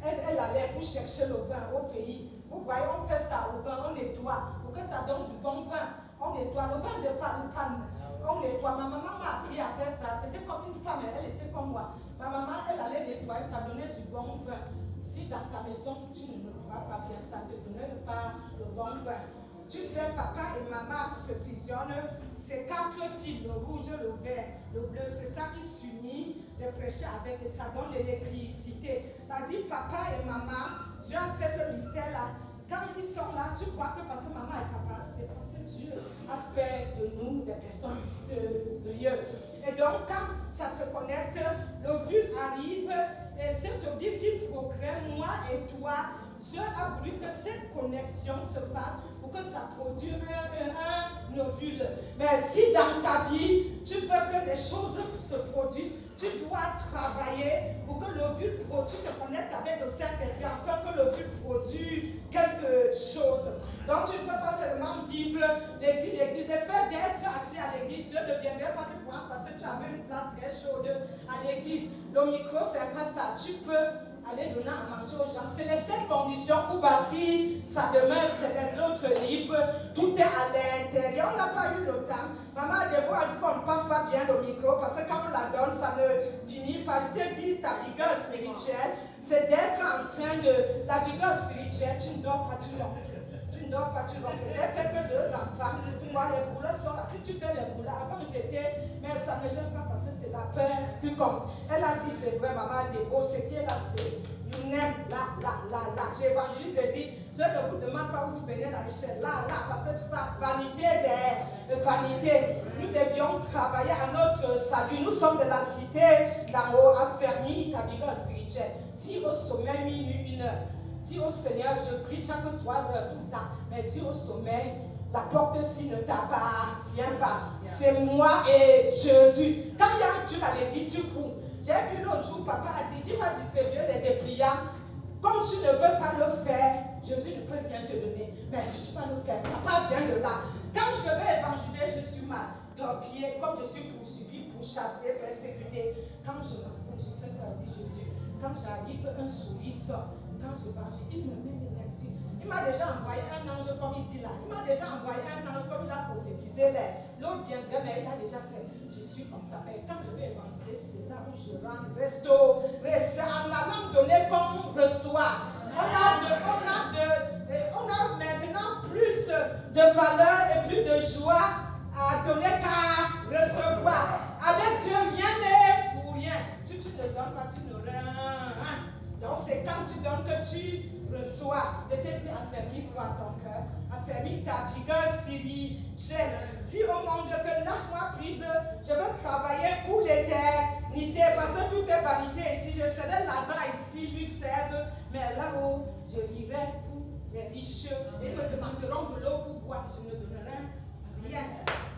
S5: elle allait pour chercher le vin au pays, vous voyez, on fait ça au vin, on nettoie pour que ça donne du bon vin. On nettoie le vin de panne. On nettoie. Ma maman m'a appris à faire ça. C'était comme une femme, elle était comme moi. Ma maman, elle allait nettoyer, ça donnait du bon vin. Si dans ta maison, tu ne nettoies pas bien, ça ne te donnerait pas le bon vin. Tu sais, papa et maman se fusionnent. C'est 4 fils, le rouge, le vert, le bleu. C'est ça qui s'unit. J'ai prêché avec et ça donne l'électricité. Ça dit papa et maman, Dieu a fait ce mystère-là. Quand ils sont là, tu crois que parce que maman et papa, c'est parce que Dieu a fait de nous des personnes mystérieuses. Et donc, quand ça se connecte, le ville arrive et cette ville qui procrée, moi et toi, Dieu a voulu que cette connexion se fasse pour que ça produise un ovule. Mais si dans ta vie, tu veux que les choses se produisent, tu dois travailler pour que l'ovule produise, tu te connectes avec le Saint-Esprit afin que l'ovule produise quelque chose. Donc tu ne peux pas seulement vivre l'église. Le fait d'être assis à l'église, Dieu ne viendrait pas te voir parce que tu avais une place très chaude à l'église. Le micro, c'est pas ça. Tu peux aller donner à manger aux gens. C'est les 7 conditions pour bâtir sa demeure céleste, notre livre. Tout est à l'intérieur. On n'a pas eu le temps. Maman Déborah a dit qu'on ne passe pas bien le micro parce que quand on la donne, ça ne finit pas. Je t'ai dit, ta vigueur spirituelle, c'est d'être en train de... La vigueur spirituelle, tu ne dors pas, tu l'enfles. Tu ne dors pas, tu l'enfles. J'ai fait que 2 enfants. Moi, les boulots sont là. Si tu fais les boulots, avant j'étais... Mais ça ne me gêne pas parce que c'est la peur qui compte. Elle a dit, c'est vrai, maman Déborah, ce qui est là, c'est... You name, là. J'ai évangéliste, j'ai dit, Dieu ne vous demande pas où vous venez la richesse. Là, parce que ça, vanité des vanités. Nous devions travailler à notre salut. Nous sommes de la cité d'en haut, affermis ta vigueur spirituelle. Si au sommet, minuit, 1 heure. Si au Seigneur, je prie chaque 3 heures tout le temps. Mais dis au sommet, la porte-ci ne t'appartient pas. C'est moi et Jésus. Quand il y a un truc à l'édit, tu cours. J'ai vu l'autre jour, papa a dit, qui m'a distribué les dépliants. Comme tu ne veux pas le faire, Jésus ne peut rien te donner. Mais si tu vas le faire, papa vient de là. Quand je vais évangéliser, je suis mal torpillé, comme je suis poursuivi, pourchassé, persécuté. Quand je fais ça, dit Jésus. Quand j'arrive, un sourire sort. Quand j'évangélise, il me met l'énergie. Il m'a déjà envoyé un ange comme il dit là. Il m'a déjà envoyé un ange comme il a prophétisé là. L'autre viendrait, mais il a déjà fait. Je suis comme ça. Mais quand je vais évangéliser, c'est là où je rentre. En allant donner qu'on reçoit. On a maintenant plus de valeur et plus de joie à donner qu'à recevoir. Avec Dieu, rien n'est pour rien. Si tu ne donnes pas, tu n'auras rien. Donc c'est quand tu donnes que tu reçois. Je te dis, affermis toi ton cœur, affermis ta vigueur spirituelle. Si au monde que lâche-moi prise, je veux travailler pour l'éternité, parce que tout est vanité ici. Je serai Lazare ici, Luc 16, mais là-haut, je lirai pour les riches. Ils me demanderont de l'eau pour boire, je ne donnerai rien.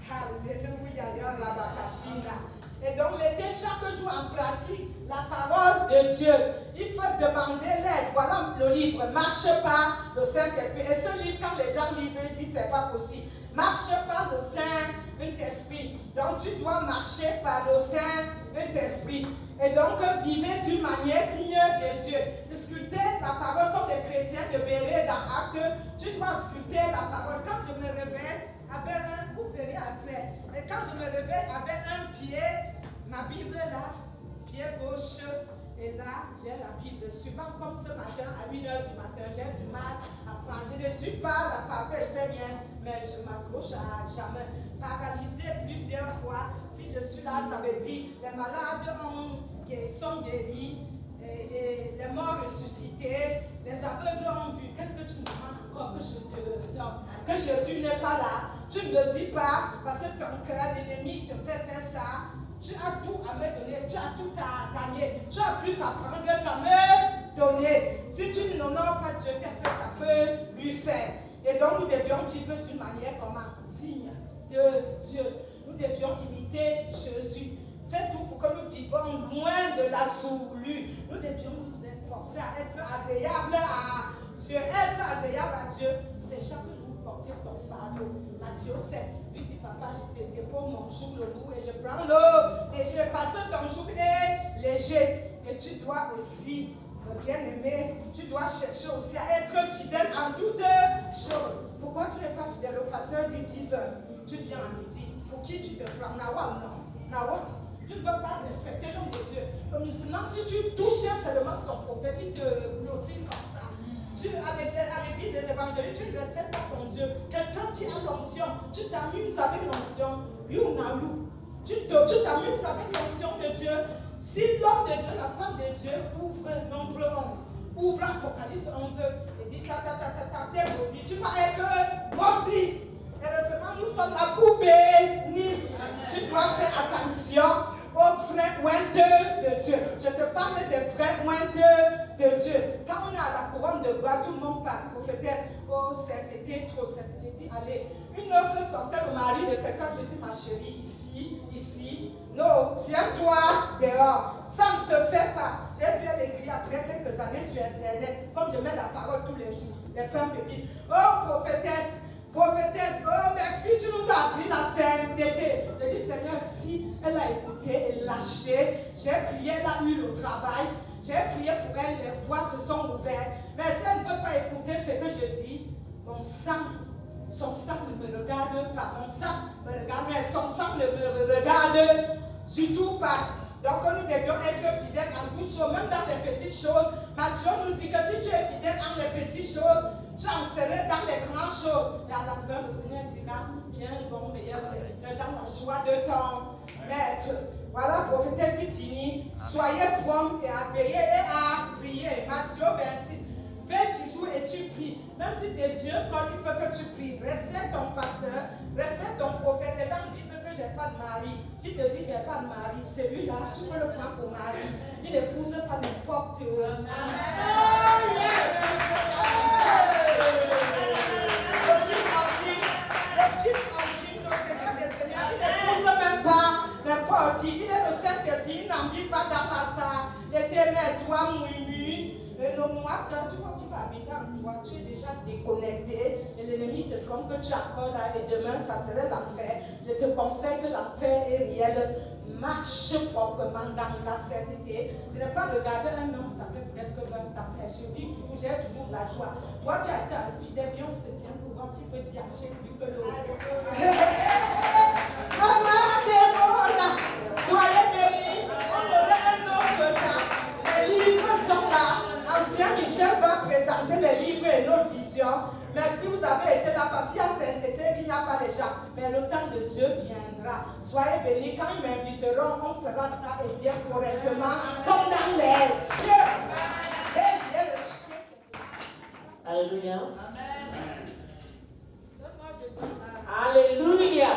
S5: Alléluia, Yarabakashina. Et donc, mettez chaque jour en pratique la parole de Dieu. Il faut demander l'aide. Voilà le livre. Marche par le Saint-Esprit. Et ce livre, quand les gens lisent, ils disent c'est pas possible. Marche par le Saint-Esprit. Donc, tu dois marcher par le Saint-Esprit. Et donc, vivez d'une manière digne de Dieu. Sculpter la parole comme les chrétiens de Béret dans Actes. Tu dois sculpter la parole. Quand je me réveille, avec un, vous verrez après. Et quand je me réveille avec un pied, ma Bible là, pied gauche, et là, j'ai la Bible. Souvent, comme ce matin, à 1h du matin, j'ai du mal à prendre. Je ne suis pas la parole, je fais rien, mais je m'accroche à jamais. Paralysé plusieurs fois. Si je suis là, ça veut dire les malades sont guéris, et les morts ressuscités, les aveugles ont vu. Qu'est-ce que tu me demandes encore que je te donne? Que Jésus n'est pas là. Tu ne le dis pas parce que ton cœur, l'ennemi te fait faire ça. Tu as tout à me donner, tu as tout à gagner. Tu as plus à prendre qu'à me donner. Si tu n'honores pas Dieu, qu'est-ce que ça peut lui faire? Et donc nous devions vivre d'une manière comment? Digne de Dieu. Nous devions imiter Jésus. Faites tout pour que nous vivons loin de la souillure. Nous devions nous efforcer à être agréables à Dieu. Être agréable à Dieu, c'est chaque jour porter ton fardeau. Matthieu 7, lui dit, papa, je te dépose mon joug le lourd et je prends le léger. Parce que ton joug est léger. Et tu dois aussi, bien-aimé, tu dois chercher aussi à être fidèle en toutes choses. Pourquoi tu n'es pas fidèle au pasteur dit 10 heures? Tu viens à midi. Pour qui tu te prends? Nawa ou non? Nawa? Tu ne veux pas respecter l'homme de Dieu. Le musulman, si tu touches seulement son prophète, il te glottit comme ça. À l'église des évangélistes, tu ne respectes pas ton Dieu. Quelqu'un qui a l'onction, tu t'amuses avec l'onction. Tu t'amuses avec l'onction de Dieu. Si l'homme de Dieu, la femme de Dieu, ouvre Nombre 11, ouvre Apocalypse 11, et dit t'es maudit, tu vas être maudit. Heureusement, nous sommes là pour bénir. Tu dois faire attention aux frères ointeux de Dieu. Je te parle des frères ointeux de Dieu. Quand on est à la couronne de gloire, tout le monde parle. Prophétesse, oh, c'était trop simple. J'ai dit, allez, une autre sortait le mari de quelqu'un. J'ai dit, ma chérie, ici. Non, tiens-toi dehors. Ça ne se fait pas. J'ai vu elle écrire après quelques années sur Internet, comme je mets la parole tous les jours. Les femmes me disent, oh, prophétesse, oh merci, tu nous as appris la sainteté. Je dis, Seigneur, si elle a écouté et lâché, j'ai prié, elle a eu le travail, J'ai prié pour elle, les voies se sont ouvertes. Mais si elle ne veut pas écouter ce que je dis, son sang ne me regarde pas. Mon sang me regarde, mais son sang ne me regarde du tout pas. Donc nous devions être fidèles en toutes choses, même dans les petites choses. Matthieu nous dit que si tu es fidèle en les petites choses, tu en seras dans les grandes choses. Et à la fin, le Seigneur dira, bien bon, meilleur serviteur, dans la joie de ton maître. Voilà, prophétesse qui finit. Soyez prompts et à veiller et à prier. Matthieu 26. Veille toujours et tu pries. Même si tes yeux collent, il faut que tu pries. Respecte ton pasteur, respecte ton prophète. Les gens disent que j'ai pas de mari. Qui te dit j'ai pas de mari? Celui-là, tu peux le prendre pour mari. Il n'épouse pas n'importe qui. Amen. N'importe qui, il est le Saint-Esprit, il n'habite pas dans la salle. L'éternel, toi, murmure, et le moi, quand tu vois, tu vas habiter en toi, tu es déjà déconnecté, et l'ennemi te trompe que tu es encore là, et demain, ça serait l'enfer. Je te conseille que l'enfer est réel. Marche proprement dans la sainteté. Je n'ai pas regardé un homme, ça fait presque 20 ans, mais je dis toujours, j'ai toujours la joie. Toi, tu as été fidèle, bien on se tient pour voir qui peut dire chez lui que l'autre. Maman, soyez bénis, on aurait un autre temps. Les livres sont là. Ancien Michel va présenter les livres et nos visions. Mais si vous avez été là, parce qu'il y a sainteté, qu'il n'y a pas les gens. Mais le temps de Dieu viendra. Soyez bénis. Quand ils m'inviteront, on fera ça et bien correctement, comme dans les cieux. Et Dieu le chien.
S1: Alléluia.
S5: Amen.
S1: Alléluia.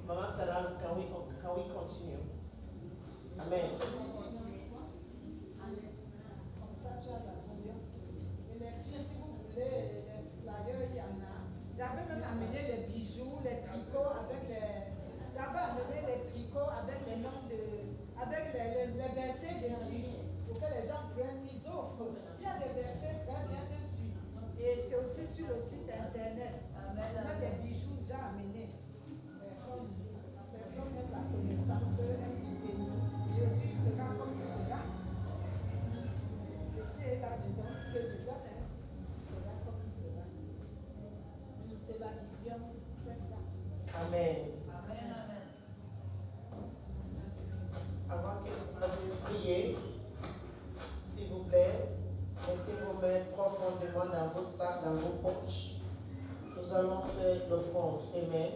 S1: Maman Sarah, can we continue? Amen.
S5: Comme ça, tu as la vision. Et les filles, si vous voulez, les flyers, il y en a. J'avais même amené les bijoux, les tricots avec les. J'avais amené les tricots avec les noms de. Avec les versets dessus. Pour que les gens prennent, ils offrent. Il y a des versets très bien dessus. Et c'est aussi sur le site internet. Même les bijoux, j'ai amené. Comme personne n'a la connaissance, un souvenir. Jésus fera comme il fera. C'était là-dedans ce que je donne. Il fera comme il fera. C'est la vision, c'est exact.
S1: Amen.
S5: Amen, amen.
S1: Avant que vous fassiez prier, s'il vous plaît, mettez vos mains profondément dans vos sacs, dans vos poches. Nous allons faire l'offrande. Amen.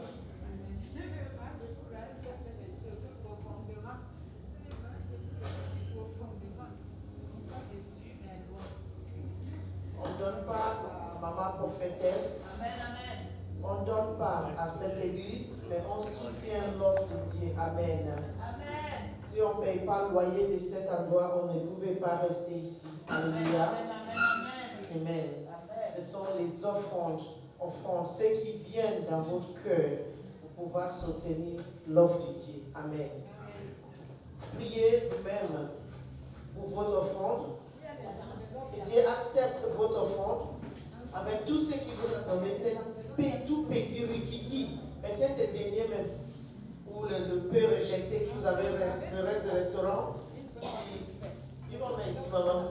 S1: On ne donne pas à maman prophétesse. On ne donne pas à cette église, mais on soutient l'œuvre de Dieu. Amen. Si on ne paye pas le loyer de cet endroit, on ne pouvait pas rester ici. Alléluia. Amen. Ce sont les offrandes, ceux qui viennent dans votre cœur pour pouvoir soutenir l'œuvre de Dieu. Amen. Priez vous-même pour votre offrande. Que Dieu accepte votre offrande avec tout ce qui vous attendez. C'est tout petit rikiki. Peut-être ce dernier même. Ou le peu rejeté que vous avez le reste du restaurant. Ils vont mettre ici, maman.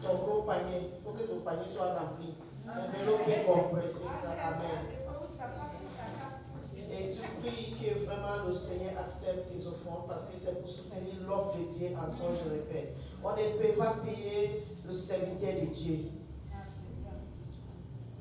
S1: Ton gros panier. Il faut que ton panier soit rempli. Mais l'eau peut compresser ça. Amen. Et tu pries que vraiment le Seigneur accepte tes offrandes parce que c'est pour soutenir l'œuvre de Dieu, encore je répète. On ne peut pas payer le serviteur de Dieu. La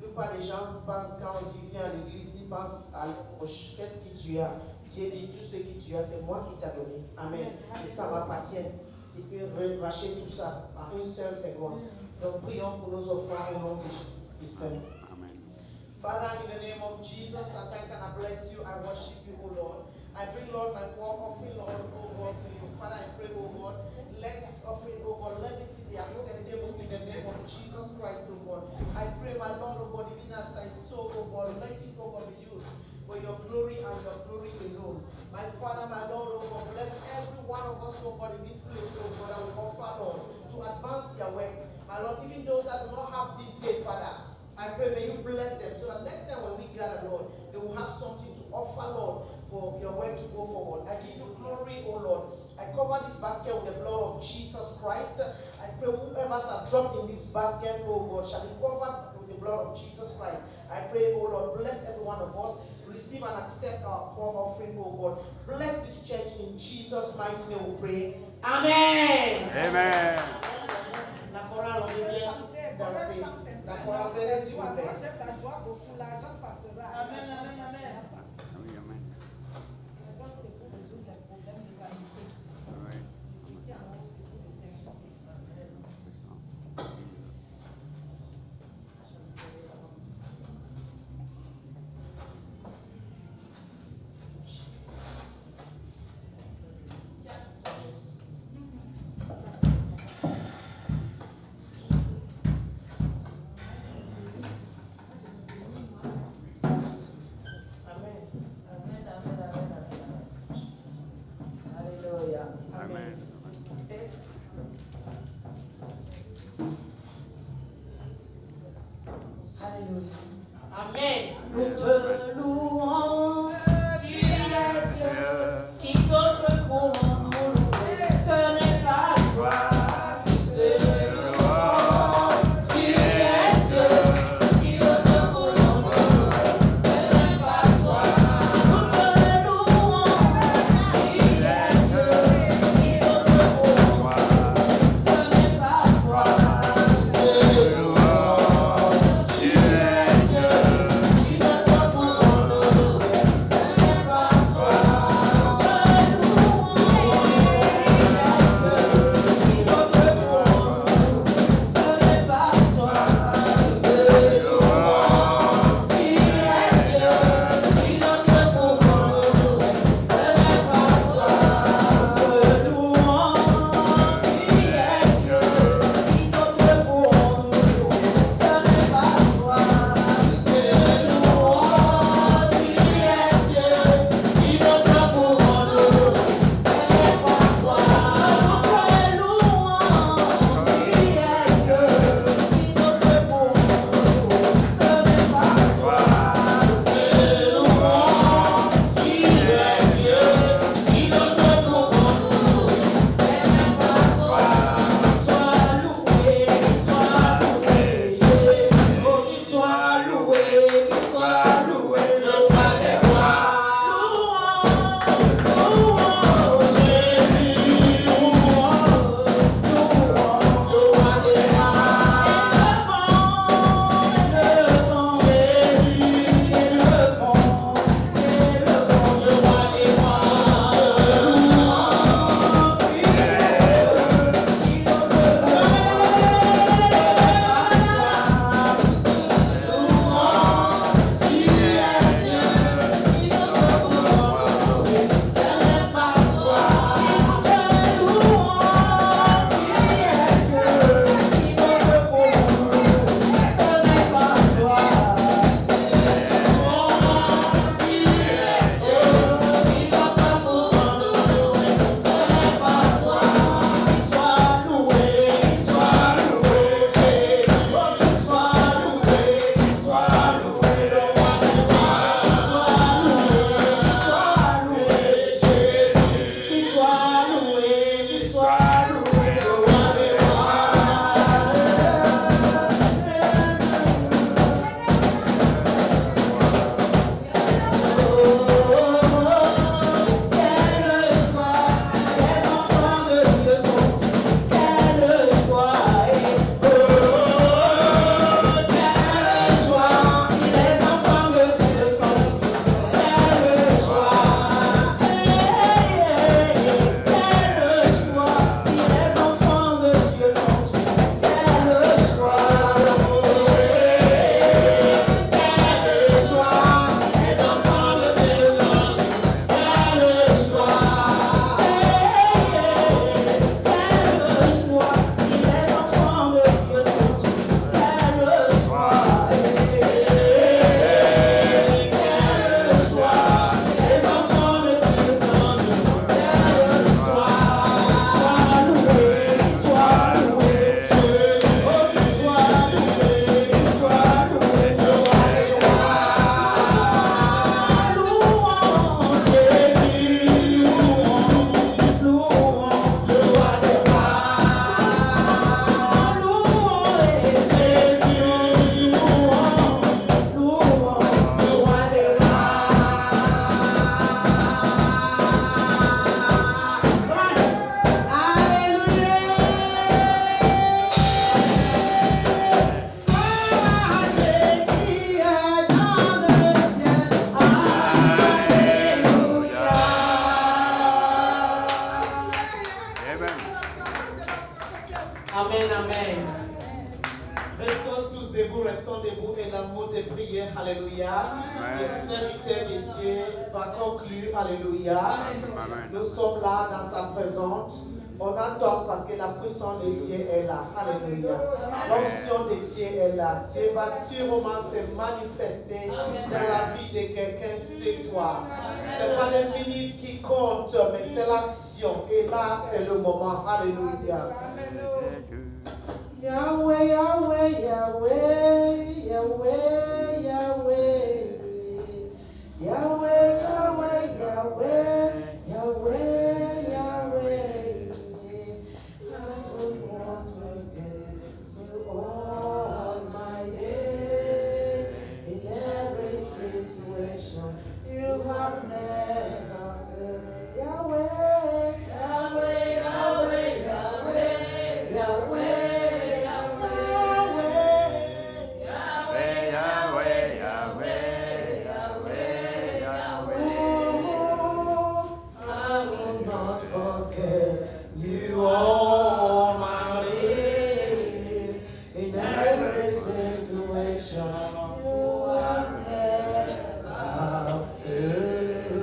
S1: plupart des gens pensent, quand on dit viens à l'église, ils pensent à la poche. Qu'est-ce que tu as? Dieu dit tout ce que tu as, c'est moi qui t'ai donné. Amen. Et ça m'appartient. Il peut racheter tout ça en une seule seconde. Donc prions pour nos offrandes au nom de Jésus. Father, in the name of Jesus, I thank and I bless you. I worship you, O Lord. I bring, Lord, my poor offering, Lord, O God, to you. Father, I pray, O God, let this offering, O God, let this be acceptable in the name of Jesus Christ, O God. I pray, my Lord, O God, even as I sow, O God, let it, O God, be used for your glory and your glory alone. My Father, my Lord, oh God, bless every one of us, oh God, in this place, oh God, that will offer, Lord, to advance your work. My Lord, even those that do not have this day, Father, I pray may you bless them so that next time when we gather, Lord, they will have something to offer, Lord, for your work to go forward. I give you glory, oh Lord. I cover this basket with the blood of Jesus Christ. I pray whoever shall drop in this basket, oh God, shall be covered with the blood of Jesus Christ. I pray, oh Lord, bless every one of us. Receive and accept our poor offering, oh God. Bless this church in Jesus' mighty name we pray. Amen.
S6: Amen.
S1: La chorale, on est bien dansé. La chorale, venez s'il vous plaît.
S5: La joie beaucoup, l'argent passera.
S7: Amen, amen, amen.
S6: Oui, amen.
S5: L'argent, c'est pour résoudre les problèmes de vanité.
S6: Oui.
S5: Ce qui est en haut, c'est pour l'éternité.
S1: Amen.
S7: Amen, amen, amen, amen. Alléluia.
S6: Amen.
S7: Alléluia.
S1: Amen.
S7: Nous te louons, tu es Dieu, qui d'autre pour nous louer, ce n'est pas toi. Nous te louons, tu es Dieu, qui d'autre pour nous louer, ce n'est pas toi. Nous te louons, tu es Dieu, qui d'autre pour nous louer, ce n'est pas toi. Nous te louons, tu es Dieu, qui d'autre pour nous louer. Amen, amen. Restons tous debout et l'amour de prière, alléluia. Le serviteur de Dieu va conclure, alléluia. Nous sommes là dans sa présence. On attend parce que la puissance de Dieu est là, alléluia. L'onction de Dieu est là. Dieu va sûrement se manifester dans la vie de quelqu'un ce soir. Ce n'est pas les minutes qui comptent, mais c'est l'action. Et là, c'est le moment, alléluia. Yahweh, Yahweh, Yahweh, Yahweh, Yahweh, Yahweh, Yahweh, Yahweh, Yahweh, Yahweh. I would want to give you all my day in every situation you have never heard. Yahweh, Yahweh, Yahweh, Yahweh, Yahweh. Oh, my dear, in every situation you have never felt.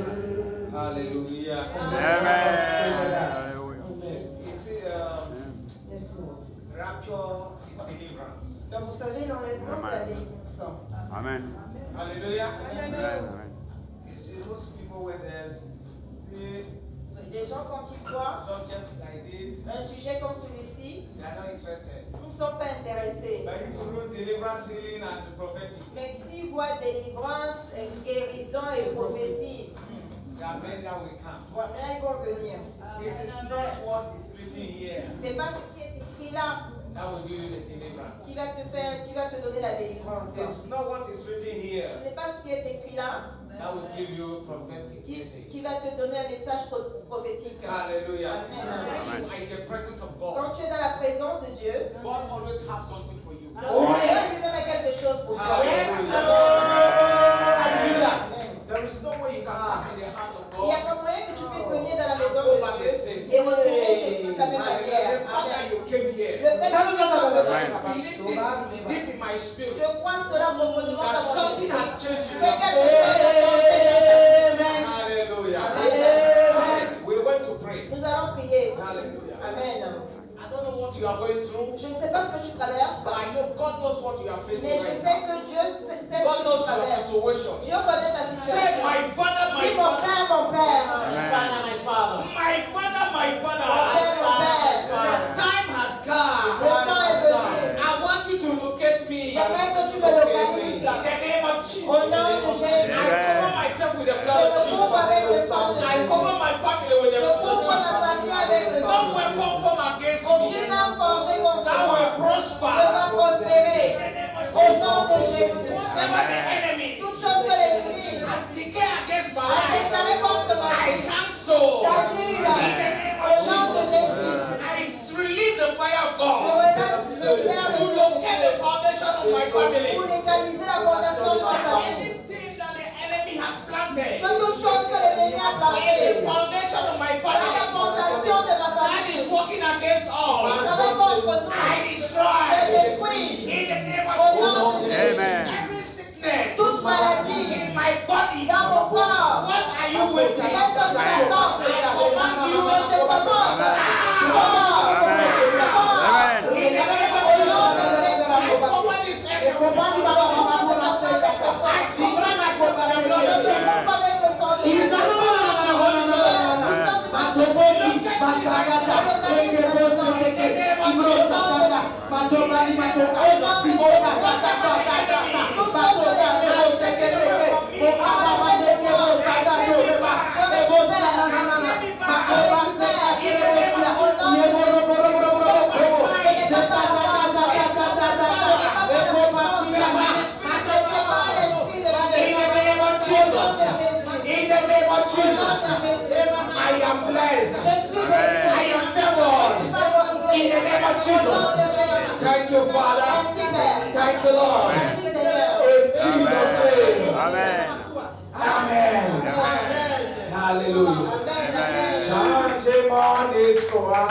S4: Hallelujah.
S3: Amen.
S4: You see, rapture is deliverance.
S2: Donc vous savez, l'enlèvement, c'est la délivrance.
S3: Amen.
S4: Hallelujah.
S3: Amen.
S4: You see, most people when there's see
S2: Les gens, quand ils voient
S4: subjects like this,
S2: un sujet comme celui-ci,
S4: they are not interested.
S2: ils ne sont pas intéressés.
S4: But if you do deliverance, healing, and prophetic,
S2: Mais s'ils voient délivrance, guérison et prophétie,
S4: there are many that will come.
S2: voilà, ils vont venir.
S4: It is not what is written here
S2: C'est pas ce qui est écrit là
S4: that will give you the deliverance.
S2: qui va te donner la délivrance.
S4: It's not what is written here
S2: Ce n'est pas ce qui est écrit là
S4: that will give you prophetic message.
S2: qui va te donner un message prophétique.
S4: Hallelujah.
S2: Amen.
S4: You are in the presence of God.
S2: Quand tu es dans la présence de Dieu,
S4: God always has something for you.
S2: Dieu lui-même a quelque chose pour toi.
S4: Hallelujah.
S2: Alléluia.
S4: There is no way you can come in the house of
S2: Il n'y a
S4: God.
S2: pas moyen que tu puisses venir dans la maison de Dieu et retourner chez toi de la même manière.
S4: The fact that you came
S2: Le
S4: here,
S2: fait que tu
S4: believe it deep in my spirit
S2: je crois cela profondément
S4: that
S2: dans mon
S4: something
S2: esprit.
S4: has changed in
S2: Que
S4: your
S2: quelque
S4: life.
S2: chose a changé.
S4: Hallelujah.
S2: Amen.
S4: We're going to pray.
S2: Nous allons prier.
S4: Hallelujah.
S2: Amen.
S4: I don't know what you are going through,
S2: Je ne sais pas ce que tu traverses,
S4: but I know God knows what you are
S2: mais
S4: facing
S2: je
S4: right
S2: sais
S4: now.
S2: que Dieu sait ce
S4: God
S2: que tu
S4: knows your
S2: traverses.
S4: situation.
S2: Dieu connaît ta
S4: Say,
S2: situation.
S4: my father, my
S2: Dis mon
S4: father.
S2: père, mon père.
S3: Amen.
S4: My father, my
S2: Mon
S4: father.
S2: père, mon père.
S4: The time has
S2: Le
S4: come.
S2: temps est venu.
S4: I want you to locate me.
S2: J'aimerais que tu me localises.
S4: In the name of Jesus.
S2: Au nom de Jésus.
S4: I cover myself with the
S2: Je
S4: blood of
S2: me couvre avec le
S4: Jesus.
S2: sang de
S4: I
S2: Jésus.
S4: cover my family with the
S2: Je
S4: blood of
S2: couvre ma
S4: Jesus.
S2: famille avec le
S4: No
S2: sang de Jésus.
S4: weapon formed against me
S2: Aucune âme forgée contre
S4: that
S2: moi
S4: will
S2: ne
S4: prosper.
S2: va prospérer.
S4: In the name of
S2: Au nom de
S4: Jesus.
S2: Jésus.
S4: Whatever the enemy
S2: Toute chose que l'ennemi
S4: has declared against my
S2: a
S4: life,
S2: déclaré contre ma
S4: I
S2: vie,
S4: cancel.
S2: j'annule.
S4: In the name
S2: Au
S4: of
S2: nom de
S4: Jesus.
S2: Jésus.
S4: I release the fire of
S2: Je
S4: God
S2: libère
S4: to
S2: le
S4: locate the foundation of my family.
S2: pour légaliser la fondation de ma famille.
S4: Anything that the enemy has planted
S2: Que toute chose que l'ennemi a
S4: in
S2: plantée
S4: the foundation of my
S2: dans la
S4: family
S2: fondation de ma
S4: that is
S2: famille,
S4: working against us,
S2: travaille contre nous.
S4: I
S2: Je
S4: destroy
S2: détruis
S4: in the name
S2: au
S4: of
S2: nom de
S4: Jesus.
S2: Jésus.
S3: Amen.
S4: Every sickness
S2: Toute maladie
S4: in my body,
S2: dans mon corps.
S4: what are you waiting?
S2: Qu'est-ce que tu attends?
S4: I command you
S2: Je te commande.
S3: Amen.
S4: in the name of
S2: Au nom
S4: Jesus.
S2: de Jésus.
S4: I command this enemy. I declare myself with the blood of Jesus. In the name of Jesus, I am blessed. I am favored. In the name of Jesus. Thank you, Father. Thank you, Lord. In Jesus' name.
S3: Amen.
S4: Amen.
S3: Amen.
S4: Hallelujah.
S3: Amen.
S4: Changez mon histoire.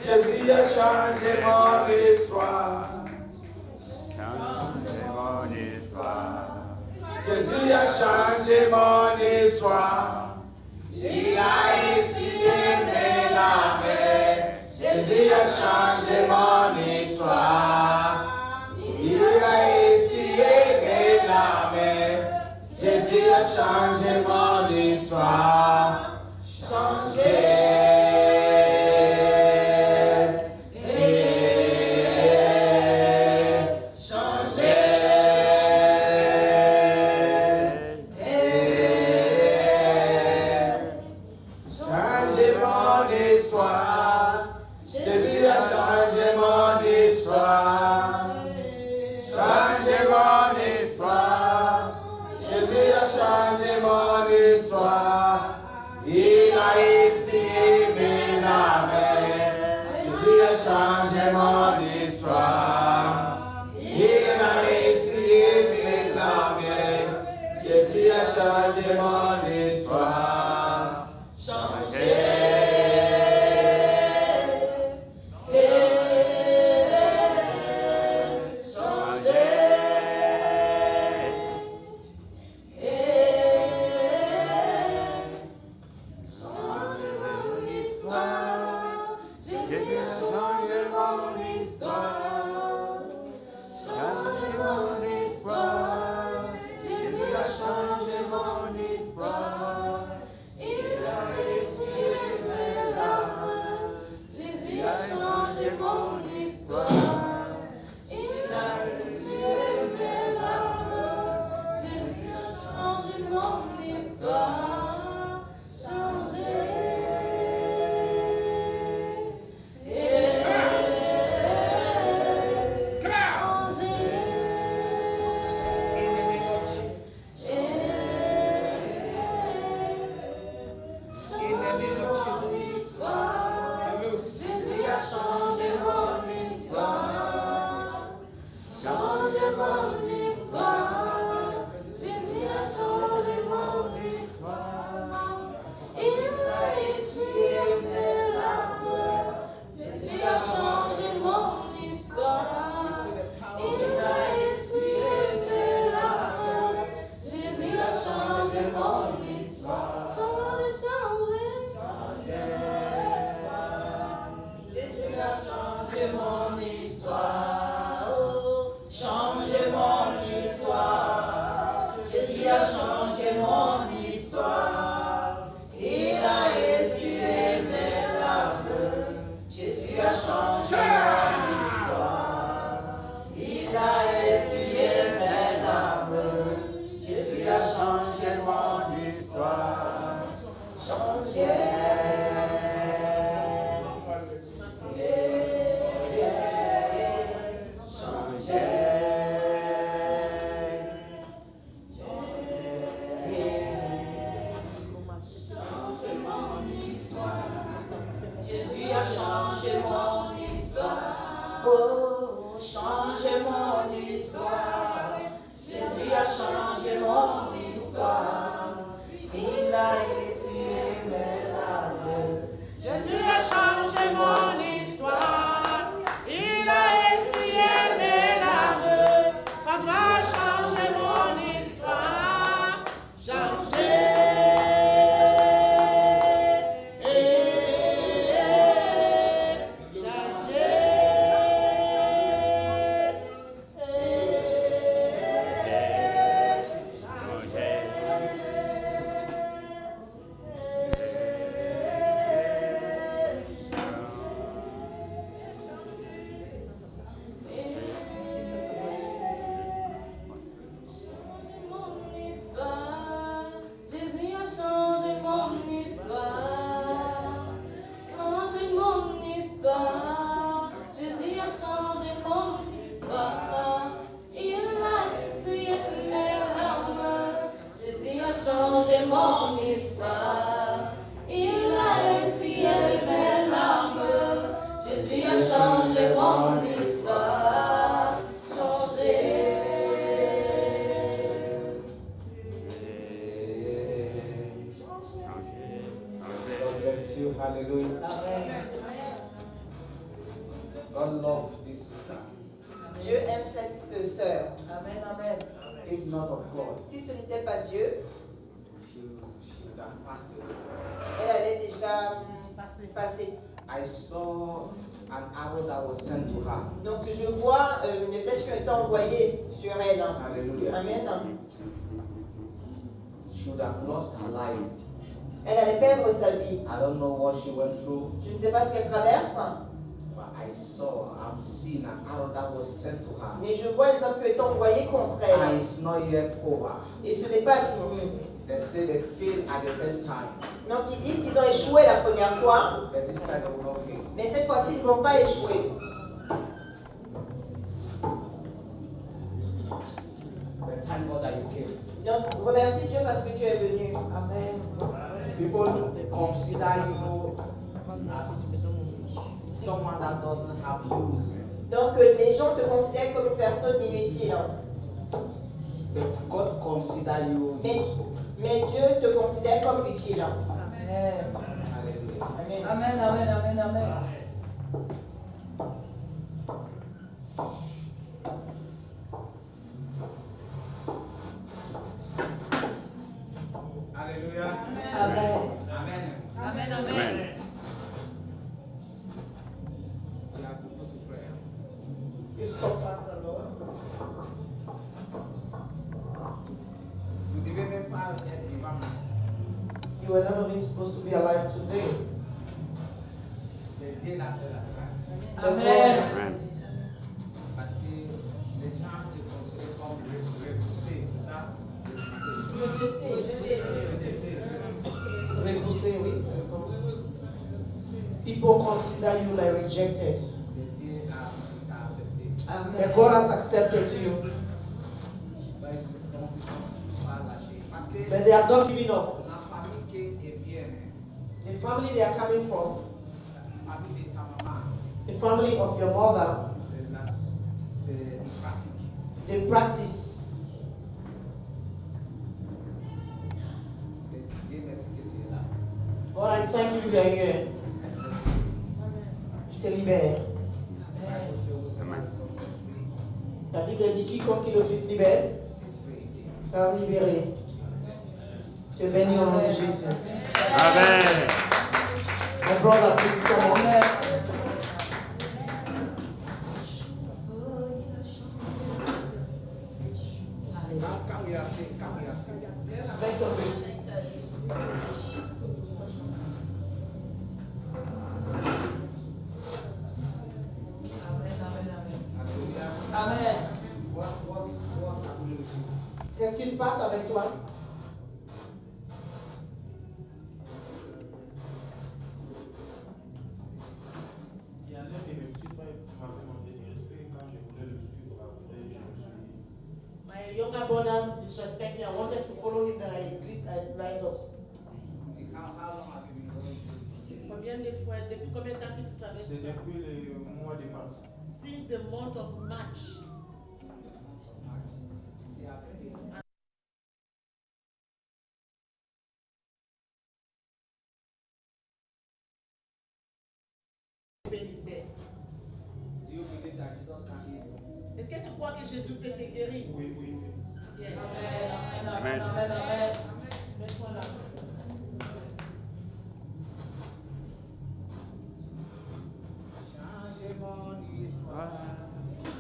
S4: Jésus a changé mon histoire.
S3: Changez mon histoire.
S4: Jésus a changé mon histoire. Il a essuyé mes larmes. Jésus a changé mon histoire. Il a essuyé mes larmes. Jésus a changé mon histoire. Changé. Changé mon histoire. Il a essuyé mes larmes. Jésus a changé mon histoire. Changé. God loves this sister.
S2: Dieu aime cette sœur.
S7: Amen, amen.
S4: If not of God,
S2: Si ce n'était pas Dieu,
S4: she would have passed away.
S2: elle allait déjà passer.
S4: I saw an arrow that was sent to her.
S2: Donc je vois une flèche qui a été envoyée sur elle.
S4: Hallelujah.
S2: Amen.
S4: She would have lost her life.
S2: Elle allait perdre sa vie.
S4: I don't know what she went through,
S2: Je ne sais pas ce qu'elle traverse,
S4: but I'm seeing an arrow that was sent to her.
S2: mais je vois les hommes qui ont été envoyés contre
S4: And
S2: elle.
S4: it's not yet over.
S2: Et ce n'est pas fini.
S4: They say they failed at the first time,
S2: Donc ils disent qu'ils ont échoué la première fois,
S4: but this time they will not fail.
S2: mais cette fois-ci ils ne vont pas échouer.
S4: But thank God that you came.
S2: Donc remercie Dieu parce que tu es venu. Amen.
S4: People consider you as someone that doesn't have use.
S2: Donc les gens te considèrent comme une personne inutile.
S4: But God consider you.
S2: Mais Dieu te considère comme utile.
S7: Amen.
S4: Hallelujah.
S2: Amen.
S7: Amen, amen, amen, amen.
S4: Hallelujah.
S7: Amen.
S4: Amen.
S7: Amen,
S3: Amen.
S7: amen.
S4: Tu as beaucoup souffert.
S1: You suffered a lot.
S4: Tu devais même pas être vivant.
S1: You were never even supposed to be alive today.
S4: Mais Dieu a fait la grâce.
S7: Amen.
S3: Amen.
S4: Parce que les gens te considèrent comme repoussé, c'est ça?
S1: Repoussé, oui. People consider you like rejected.
S4: Mais Dieu t'a accepté.
S1: But God has accepted you.
S4: Donc, ils sont pas lâchés. Parce que
S1: But they are not giving up.
S4: la famille qu'ils viennent,
S1: The family they are coming from,
S4: la famille de ta maman,
S1: the family of your mother,
S4: c'est une pratique.
S1: they practice.
S4: Dieu merci que tu es là.
S1: God, I thank you you are here.
S4: Accepte.
S1: Je te libère.
S4: La Bible says, whosoever the Son set free
S1: La Bible dit quiconque qui le Fils libère
S4: is free indeed.
S1: sera libéré. Tu es béni au nom de Jésus.
S3: Amen.
S1: My brother, please come on.
S4: Come we are still.
S1: Avec ton béni.
S4: Hallelujah.
S7: Amen.
S4: What's happening with you?
S1: Qu'est-ce qui se passe avec toi?
S6: Il y a l'un de mes petits frères qui m'avait demandé de respect quand je voulais le suivre. Après, je me suis dit,
S1: My younger brother disrespected me. I wanted to follow him, but I increased, I spliced up.
S4: How long have you been going through this?
S1: Combien de fois, depuis combien de temps que tu traverses
S6: c'est
S1: ça?
S6: depuis le mois de mars.
S1: Since the month of March.
S4: Stay happy.
S1: Is there.
S4: Do you believe that Jesus can heal you?
S1: Est-ce que tu crois que Jésus peut te guérir?
S6: Oui, oui, oui.
S1: Yes.
S7: Amen, amen, amen.
S1: Mets-toi là.
S4: Changez mon histoire.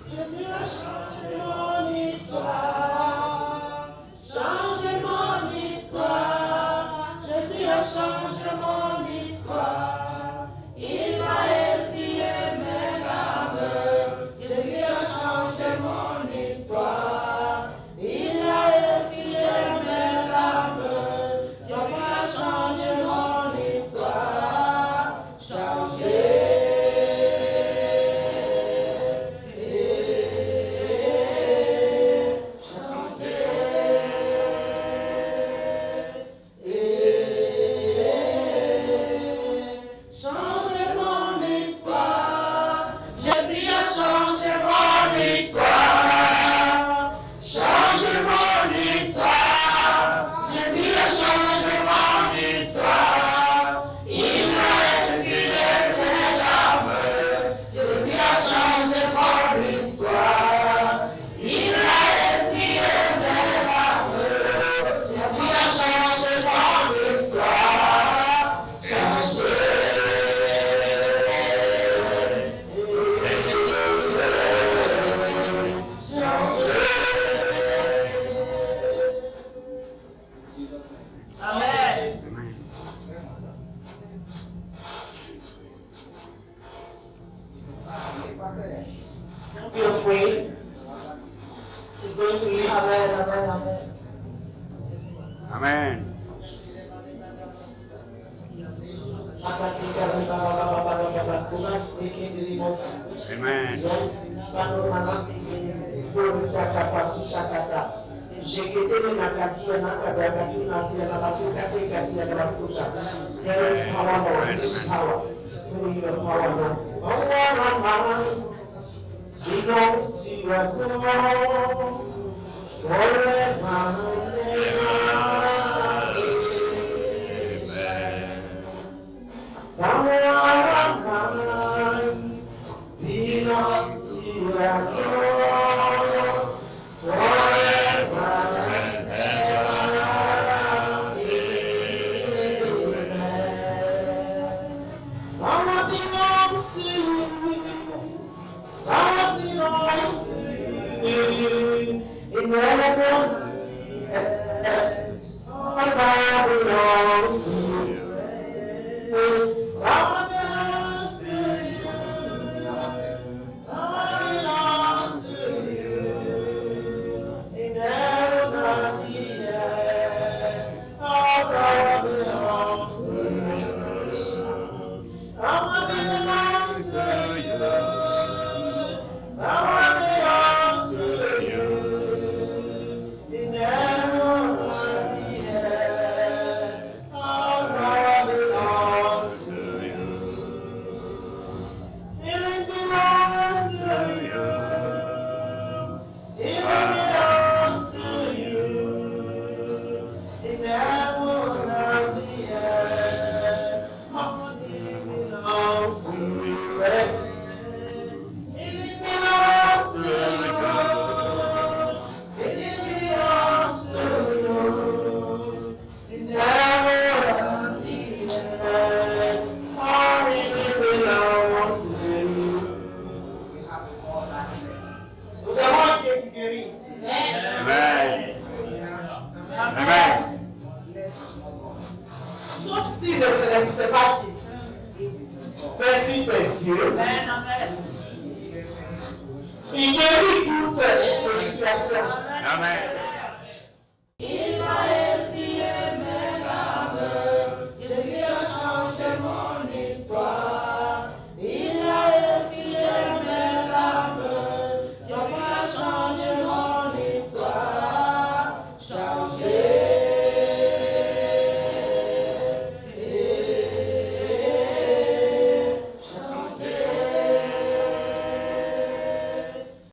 S1: Jésus a changé mon histoire. Changé mon histoire. Jésus a changé mon histoire. Il a essuyé mes larmes. Jésus a changé mon histoire. Il a essuyé mes larmes. Jésus a changé mon histoire. Changé.
S7: to you. Amen, amen, amen.
S3: Amen. Amen.
S4: Belongs to us all, forever and ever. Thou art mine, belongs to us all.